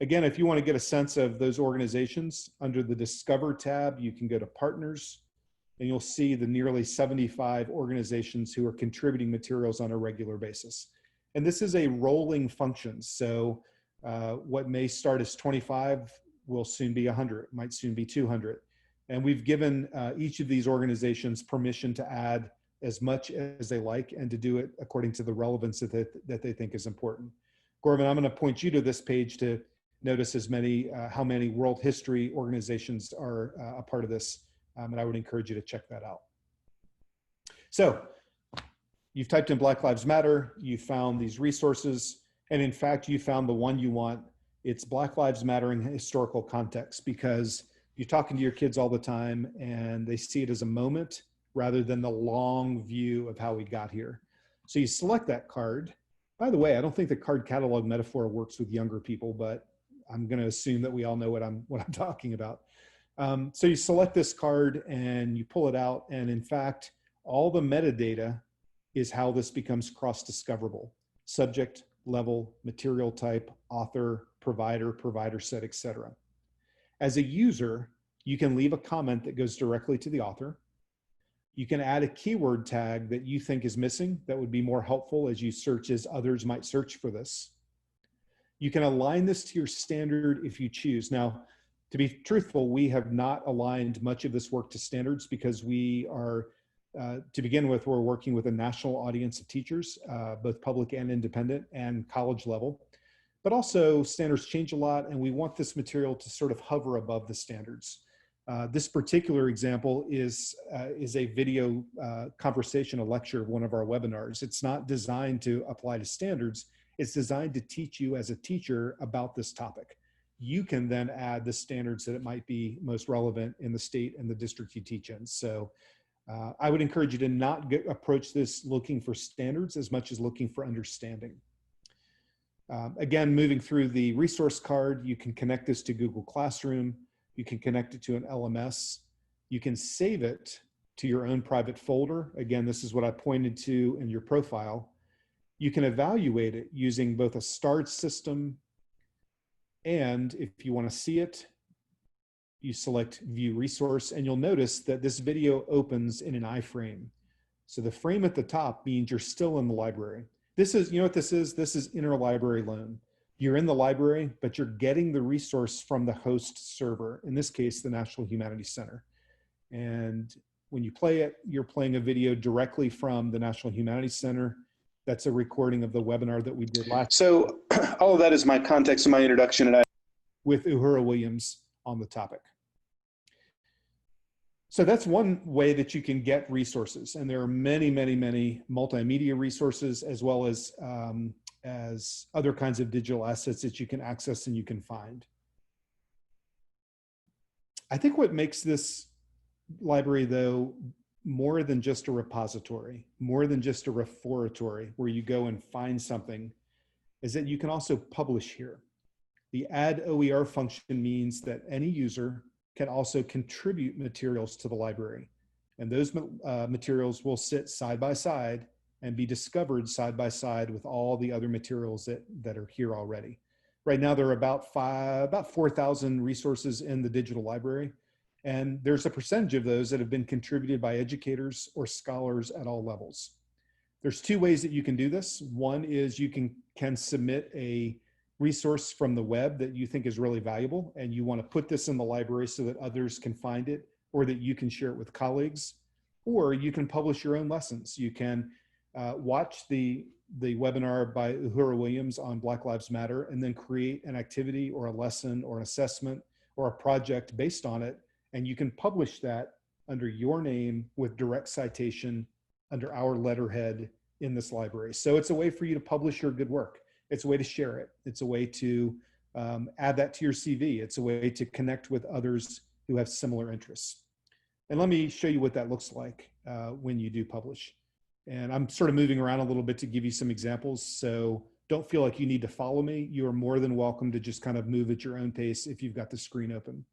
Again, if you want to get a sense of those organizations, under the Discover tab, you can go to Partners, and you'll see the nearly 75 organizations who are contributing materials on a regular basis. And this is a rolling function. So what may start as 25 will soon be 100, might soon be 200. And we've given each of these organizations permission to add as much as they like and to do it according to the relevance that they think is important. Gorman, I'm going to point you to this page to notice how many world history organizations are a part of this. And I would encourage you to check that out. So you've typed in Black Lives Matter, you found these resources, and in fact, you found the one you want. It's Black Lives Matter in historical context, because you're talking to your kids all the time and they see it as a moment rather than the long view of how we got here. So you select that card. By the way, I don't think the card catalog metaphor works with younger people, but I'm going to assume that we all know what I'm talking about. So you select this card and you pull it out, and in fact, all the metadata is how this becomes cross-discoverable: subject, level, material type, author, provider set, etc. As a user, you can leave a comment that goes directly to the author. You can add a keyword tag that you think is missing that would be more helpful as you search, as others might search for this. You can align this to your standard if you choose. Now, To be truthful, we have not aligned much of this work to standards because we are, to begin with, we're working with a national audience of teachers, both public and independent and college level. But also standards change a lot, and we want this material to sort of hover above the standards. This particular example is a video conversation, a lecture of one of our webinars. It's not designed to apply to standards. It's designed to teach you as a teacher about this topic. You can then add the standards that it might be most relevant in the state and the district you teach in. So I would encourage you to not approach this looking for standards as much as looking for understanding. Again, moving through the resource card, you can connect this to Google Classroom. You can connect it to an LMS. You can save it to your own private folder. Again, this is what I pointed to in your profile. You can evaluate it using both a starred system, and if you want to see it, you select View Resource, and you'll notice that this video opens in an iframe. So the frame at the top means you're still in the library. This is, you know what this is? This is interlibrary loan. You're in the library, but you're getting the resource from the host server, in this case, the National Humanities Center. And when you play it, you're playing a video directly from the National Humanities Center. That's a recording of the webinar that we did last. So all of that is my context and my introduction, and with Uhura Williams on the topic. So that's one way that you can get resources. And there are many, many, many multimedia resources, as well as other kinds of digital assets that you can access and you can find. I think what makes this library, though, more than just a repository, more than just a repository where you go and find something, is that you can also publish here. The add OER function means that any user can also contribute materials to the library. And those materials will sit side by side and be discovered side by side with all the other materials that are here already. Right now, there are about 4,000 resources in the digital library. And there's a percentage of those that have been contributed by educators or scholars at all levels. There's two ways that you can do this. One is you can submit a resource from the web that you think is really valuable, and you want to put this in the library so that others can find it, or that you can share it with colleagues, or you can publish your own lessons. You can watch the webinar by Uhura Williams on Black Lives Matter, and then create an activity or a lesson or an assessment or a project based on it. And you can publish that under your name with direct citation under our letterhead in this library. So it's a way for you to publish your good work. It's a way to share it. It's a way to add that to your CV. It's a way to connect with others who have similar interests. And let me show you what that looks like when you do publish. And I'm sort of moving around a little bit to give you some examples. So don't feel like you need to follow me. You are more than welcome to just kind of move at your own pace if you've got the screen open.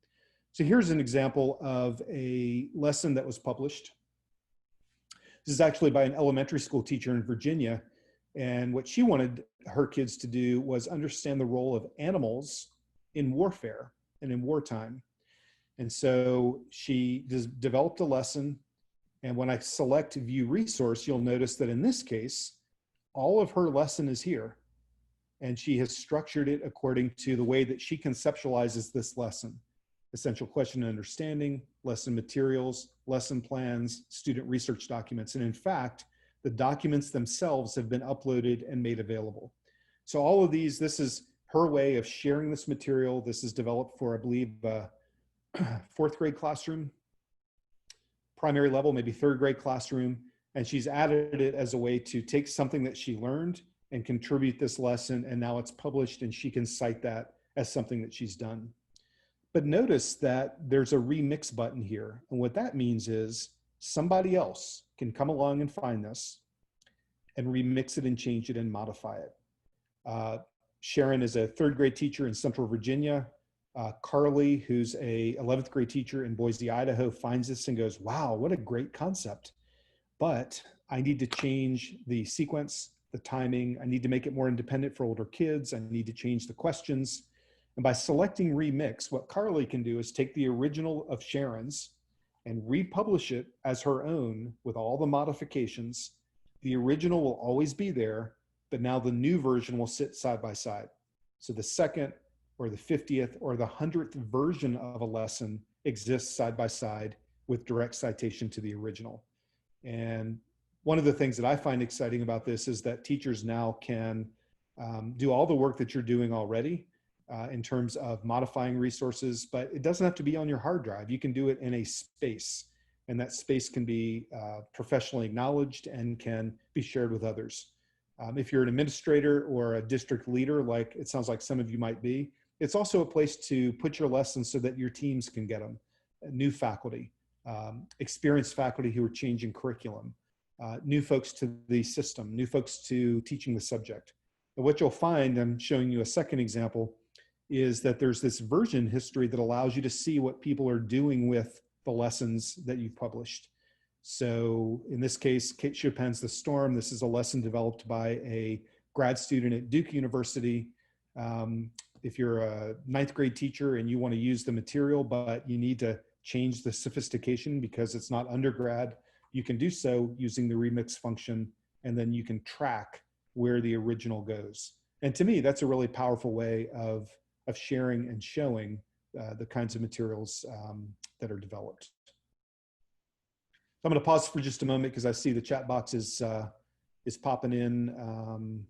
So here's an example of a lesson that was published. This is actually by an elementary school teacher in Virginia. And what she wanted her kids to do was understand the role of animals in warfare and in wartime. And so she developed a lesson. And when I select View Resource, you'll notice that in this case, all of her lesson is here. And she has structured it according to the way that she conceptualizes this lesson. Essential question and understanding, lesson materials, lesson plans, student research documents. And in fact, the documents themselves have been uploaded and made available. So all of these, this is her way of sharing this material. This is developed for, I believe, fourth grade classroom, primary level, maybe third grade classroom. And she's added it as a way to take something that she learned and contribute this lesson. And now it's published and she can cite that as something that she's done. But notice that there's a remix button here. And what that means is somebody else can come along and find this and remix it and change it and modify it. Sharon is a third grade teacher in Central Virginia. Carly, who's a 11th grade teacher in Boise, Idaho, finds this and goes, wow, what a great concept. But I need to change the sequence, the timing. I need to make it more independent for older kids. I need to change the questions. And by selecting remix, what Carly can do is take the original of Sharon's and republish it as her own with all the modifications. The original will always be there, but now the new version will sit side by side. So the second or the 50th or the 100th version of a lesson exists side by side with direct citation to the original. And one of the things that I find exciting about this is that teachers now can do all the work that you're doing already in terms of modifying resources, but it doesn't have to be on your hard drive. You can do it in a space, and that space can be professionally acknowledged and can be shared with others. If you're an administrator or a district leader, like it sounds like some of you might be, it's also a place to put your lessons so that your teams can get them. New faculty, experienced faculty who are changing curriculum, new folks to the system, new folks to teaching the subject. And what you'll find, I'm showing you a second example, is that there's this version history that allows you to see what people are doing with the lessons that you've published. So in this case, Kate Chopin's The Storm. This is a lesson developed by a grad student at Duke University. If you're a 9th grade teacher and you want to use the material, but you need to change the sophistication because it's not undergrad, you can do so using the remix function, and then you can track where the original goes. And to me, that's a really powerful way of sharing and showing the kinds of materials that are developed. So I'm going to pause for just a moment because I see the chat box is popping in.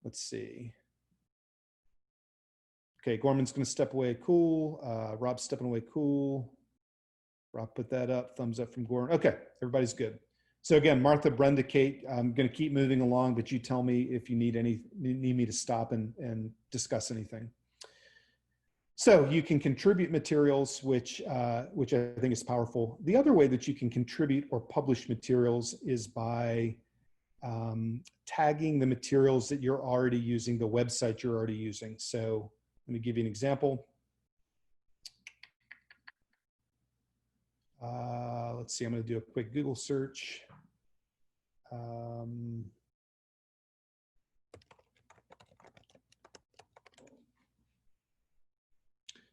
Let's see. Okay, Gorman's going to step away. Cool. Rob's stepping away. Cool. Rob put that up. Thumbs up from Gorman. Okay, everybody's good. So again, Martha, Brenda, Kate, I'm going to keep moving along, but you tell me if you need me to stop and discuss anything. So you can contribute materials, which I think is powerful. The other way that you can contribute or publish materials is by tagging the materials that you're already using, the website you're already using. So let me give you an example. Let's see, I'm going to do a quick Google search.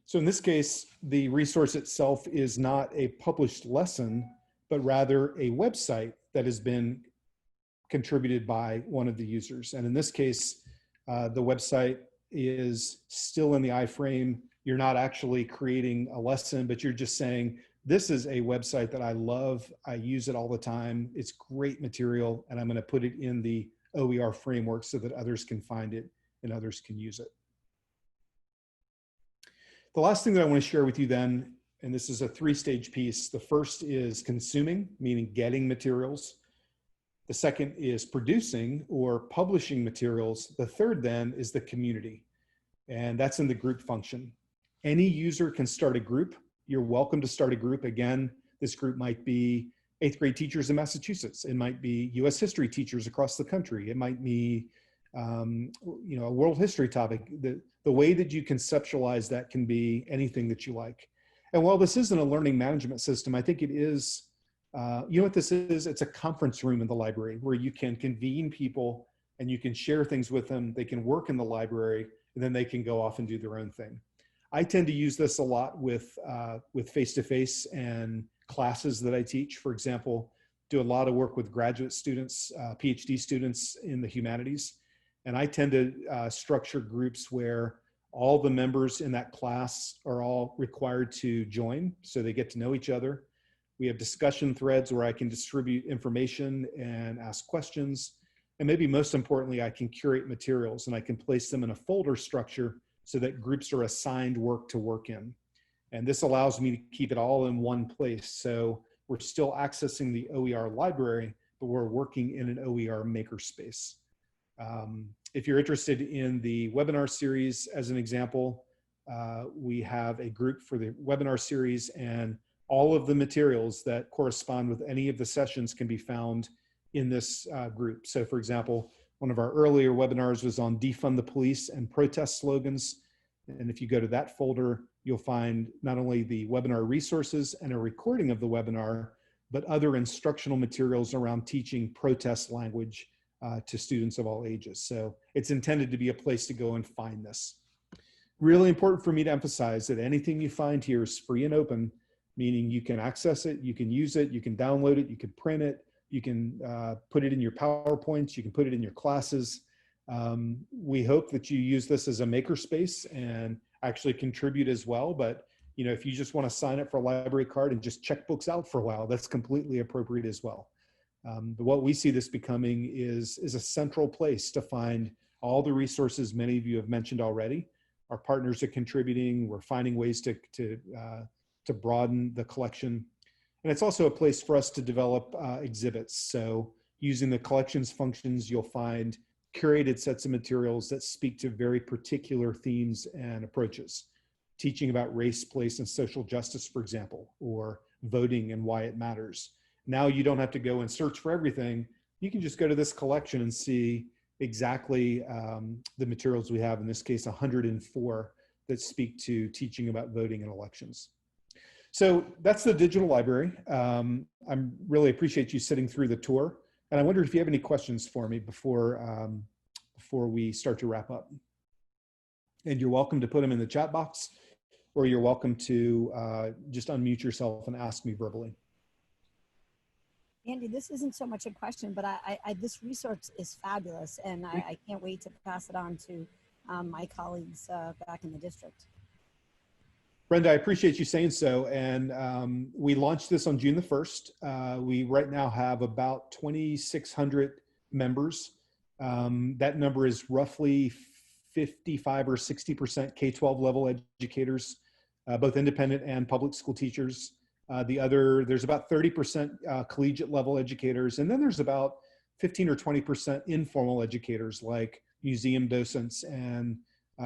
So in this case, the resource itself is not a published lesson, but rather a website that has been contributed by one of the users. And in this case, the website is still in the iframe. You're not actually creating a lesson, but you're just saying, this is a website that I love. I use it all the time. It's great material, and I'm going to put it in the OER framework so that others can find it and others can use it. The last thing that I want to share with you then, and this is a 3-stage piece. The first is consuming, meaning getting materials. The second is producing or publishing materials. The third then is the community, and that's in the group function. Any user can start a group. You're welcome to start a group. Again, this group might be 8th grade teachers in Massachusetts. It might be US history teachers across the country. It might be a world history topic. The way that you conceptualize that can be anything that you like. And while this isn't a learning management system, I think it is, you know what this is? It's a conference room in the library where you can convene people and you can share things with them. They can work in the library and then they can go off and do their own thing. I tend to use this a lot with face-to-face and classes that I teach. For example, do a lot of work with graduate students, PhD students in the humanities. And I tend to structure groups where all the members in that class are all required to join, so they get to know each other. We have discussion threads where I can distribute information and ask questions. And maybe most importantly, I can curate materials and I can place them in a folder structure so that groups are assigned work to work in. And this allows me to keep it all in one place. So we're still accessing the OER library, but we're working in an OER makerspace. If you're interested in the webinar series, as an example, we have a group for the webinar series, and all of the materials that correspond with any of the sessions can be found in this group. So for example, one of our earlier webinars was on defund the police and protest slogans. And if you go to that folder, you'll find not only the webinar resources and a recording of the webinar, but other instructional materials around teaching protest language to students of all ages. So it's intended to be a place to go and find this. Really important for me to emphasize that anything you find here is free and open, meaning you can access it, you can use it, you can download it, you can print it, you can put it in your PowerPoints, you can put it in your classes. We hope that you use this as a makerspace and actually contribute as well. But if you just want to sign up for a library card and just check books out for a while, that's completely appropriate as well. But what we see this becoming is a central place to find all the resources many of you have mentioned already. Our partners are contributing. We're finding ways to broaden the collection. And it's also a place for us to develop exhibits. So using the collections functions, you'll find curated sets of materials that speak to very particular themes and approaches. Teaching about race, place, and social justice, for example, or voting and why it matters. Now you don't have to go and search for everything. You can just go to this collection and see exactly the materials we have, in this case, 104 that speak to teaching about voting and elections. So that's the digital library. I really appreciate you sitting through the tour. And I wonder if you have any questions for me before we start to wrap up. And you're welcome to put them in the chat box, or you're welcome to just unmute yourself and ask me verbally. Andy, this isn't so much a question, but this resource is fabulous, and I can't wait to pass it on to my colleagues back in the district. Brenda, I appreciate you saying so. And we launched this on June the 1st. We right now have about 2,600 members. That number is roughly 55 or 60% K-12 level educators, both independent and public school teachers. There's about 30% collegiate level educators, and then there's about 15 or 20% informal educators like museum docents and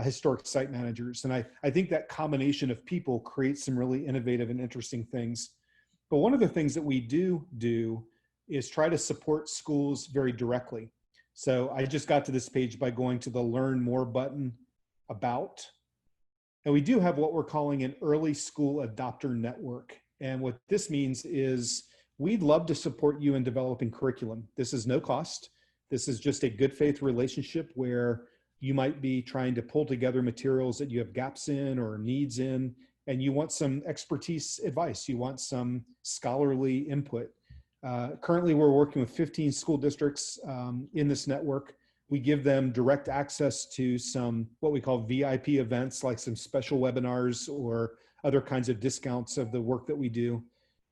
historic site managers. And I think that combination of people creates some really innovative and interesting things. But one of the things that we do is try to support schools very directly. So I just got to this page by going to the Learn More button, About. And we do have what we're calling an early school adopter network. And what this means is we'd love to support you in developing curriculum. This is no cost. This is just a good faith relationship where you might be trying to pull together materials that you have gaps in or needs in, and you want some expertise advice. You want some scholarly input. Currently, we're working with 15 school districts in this network. We give them direct access to some what we call VIP events, like some special webinars or other kinds of discounts of the work that we do.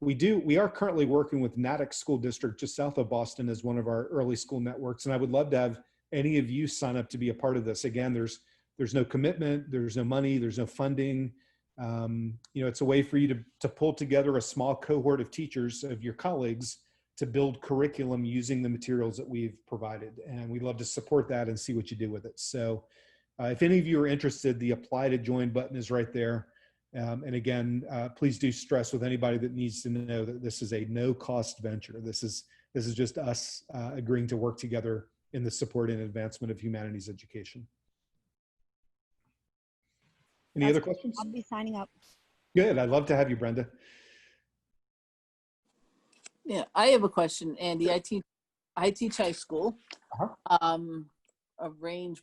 We are currently working with Natick School District just south of Boston as one of our early school networks, and I would love to have any of you sign up to be a part of this. Again, there's no commitment, there's no money, there's no funding. It's a way for you to pull together a small cohort of teachers, of your colleagues, to build curriculum using the materials that we've provided. And we'd love to support that and see what you do with it. So if any of you are interested, the Apply to Join button is right there. And again, please do stress with anybody that needs to know that this is a no-cost venture. This is just us agreeing to work together in the support and advancement of humanities education. Any other questions? I'll be signing up. Good. I'd love to have you, Brenda. Yeah, I have a question, Andy. I teach high school. Arrange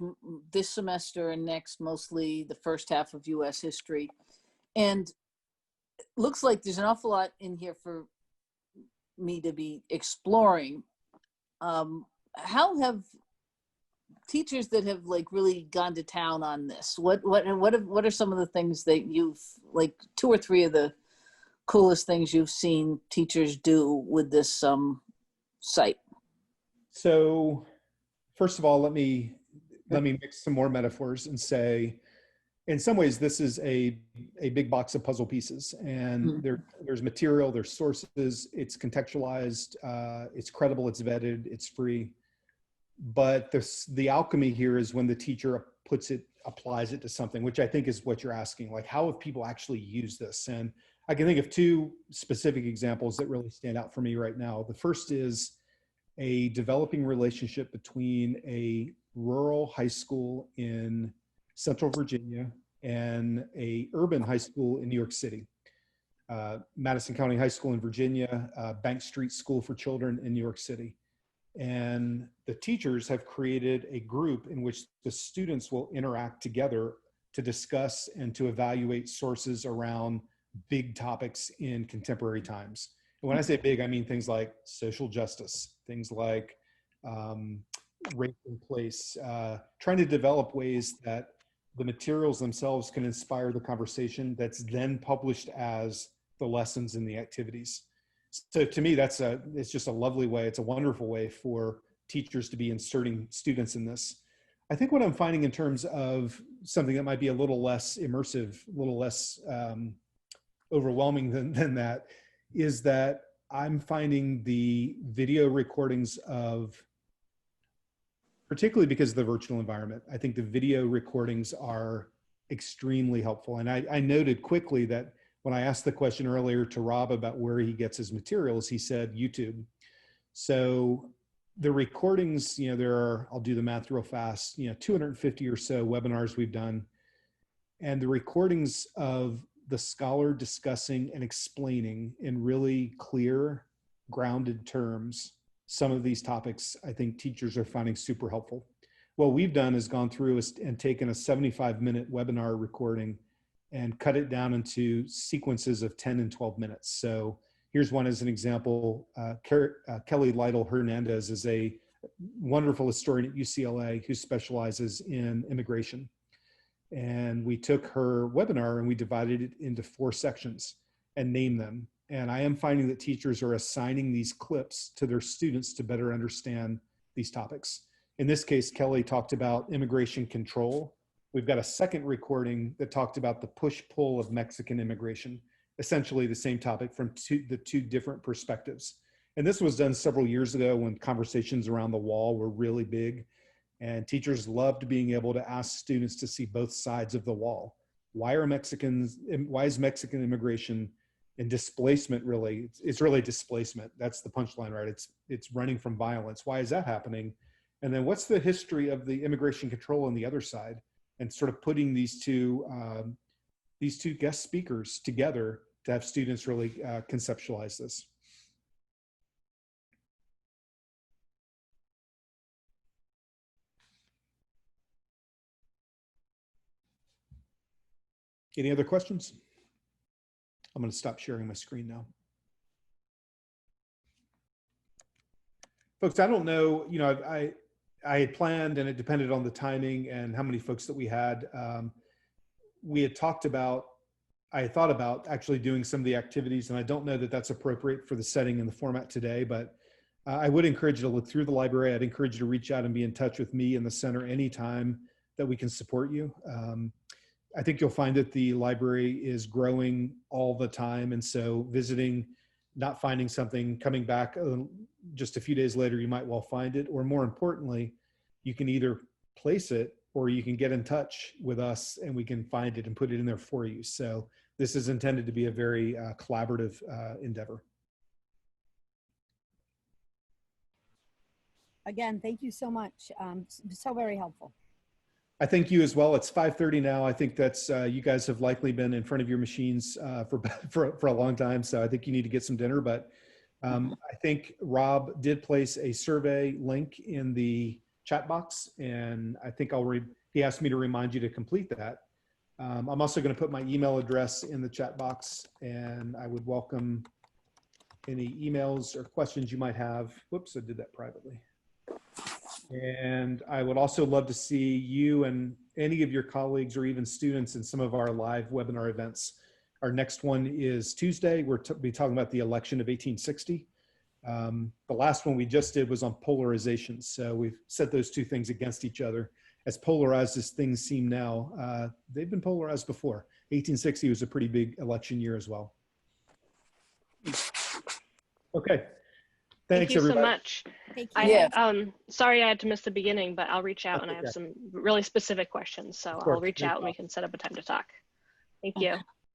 this semester and next, mostly the first half of U.S. history. And it looks like there's an awful lot in here for me to be exploring. How have teachers that have really gone to town on this? What are some of the things that you've, like 2 or 3 of the coolest things you've seen teachers do with this site? So first of all, let me mix some more metaphors and say, in some ways, this is a big box of puzzle pieces, and there's material, there's sources, it's contextualized, it's credible, it's vetted, it's free. But the alchemy here is when the teacher applies it to something, which I think is what you're asking, like how have people actually used this? And I can think of 2 specific examples that really stand out for me right now. The first is a developing relationship between a rural high school in Central Virginia and a urban high school in New York City. Madison County High School in Virginia, Bank Street School for Children in New York City. And the teachers have created a group in which the students will interact together to discuss and to evaluate sources around big topics in contemporary times. And when I say big, I mean things like social justice, things like rate in place, trying to develop ways that the materials themselves can inspire the conversation that's then published as the lessons and the activities. So to me, it's just a lovely way. It's a wonderful way for teachers to be inserting students in this. I think what I'm finding in terms of something that might be a little less immersive, a little less overwhelming than that, is that I'm finding the video recordings of, particularly because of the virtual environment, I think the video recordings are extremely helpful. And I noted quickly that when I asked the question earlier to Rob about where he gets his materials, he said YouTube. So the recordings, I'll do the math real fast, 250 or so webinars we've done. And the recordings of the scholar discussing and explaining in really clear, grounded terms some of these topics, I think teachers are finding super helpful. What we've done is gone through and taken a 75-minute webinar recording and cut it down into sequences of 10 and 12 minutes. So here's one as an example. Kelly Lytle Hernandez is a wonderful historian at UCLA who specializes in immigration. And we took her webinar and we divided it into 4 sections and named them. And I am finding that teachers are assigning these clips to their students to better understand these topics. In this case, Kelly talked about immigration control. We've got a second recording that talked about the push-pull of Mexican immigration, essentially the same topic from the two different perspectives. And this was done several years ago when conversations around the wall were really big. And teachers loved being able to ask students to see both sides of the wall. Why is Mexican immigration and displacement really, it's really displacement. That's the punchline, right? It's running from violence. Why is that happening? And then what's the history of the immigration control on the other side? And sort of putting these two guest speakers together to have students really conceptualize this. Any other questions? I'm going to stop sharing my screen now. Folks, I don't know, I had planned, and it depended on the timing and how many folks that we had. We had talked about, I had thought about actually doing some of the activities, and I don't know that that's appropriate for the setting and the format today, but I would encourage you to look through the library. I'd encourage you to reach out and be in touch with me in the center anytime that we can support you. I think you'll find that the library is growing all the time. And so visiting, not finding something, coming back just a few days later, you might well find it. Or more importantly, you can either place it or you can get in touch with us and we can find it and put it in there for you. So this is intended to be a very collaborative endeavor. Again, thank you so much. So very helpful. I thank you as well. It's 5:30 now. I think that's, you guys have likely been in front of your machines for a long time. So I think you need to get some dinner, but I think Rob did place a survey link in the chat box, and I think he asked me to remind you to complete that. I'm also going to put my email address in the chat box, and I would welcome any emails or questions you might have. Whoops, I did that privately. And I would also love to see you and any of your colleagues or even students in some of our live webinar events. Our next one is Tuesday. We'll be talking about the election of 1860. The last one we just did was on polarization. So we've set those two things against each other. As polarized as things seem now, they've been polarized before. 1860 was a pretty big election year as well. Okay. Thanks, Thank you everybody. so much. Thank you. Sorry I had to miss the beginning, but I'll reach out and I have okay. some really specific questions. So Of course, I'll reach no out and we problem. can set up a time to talk. Thank you.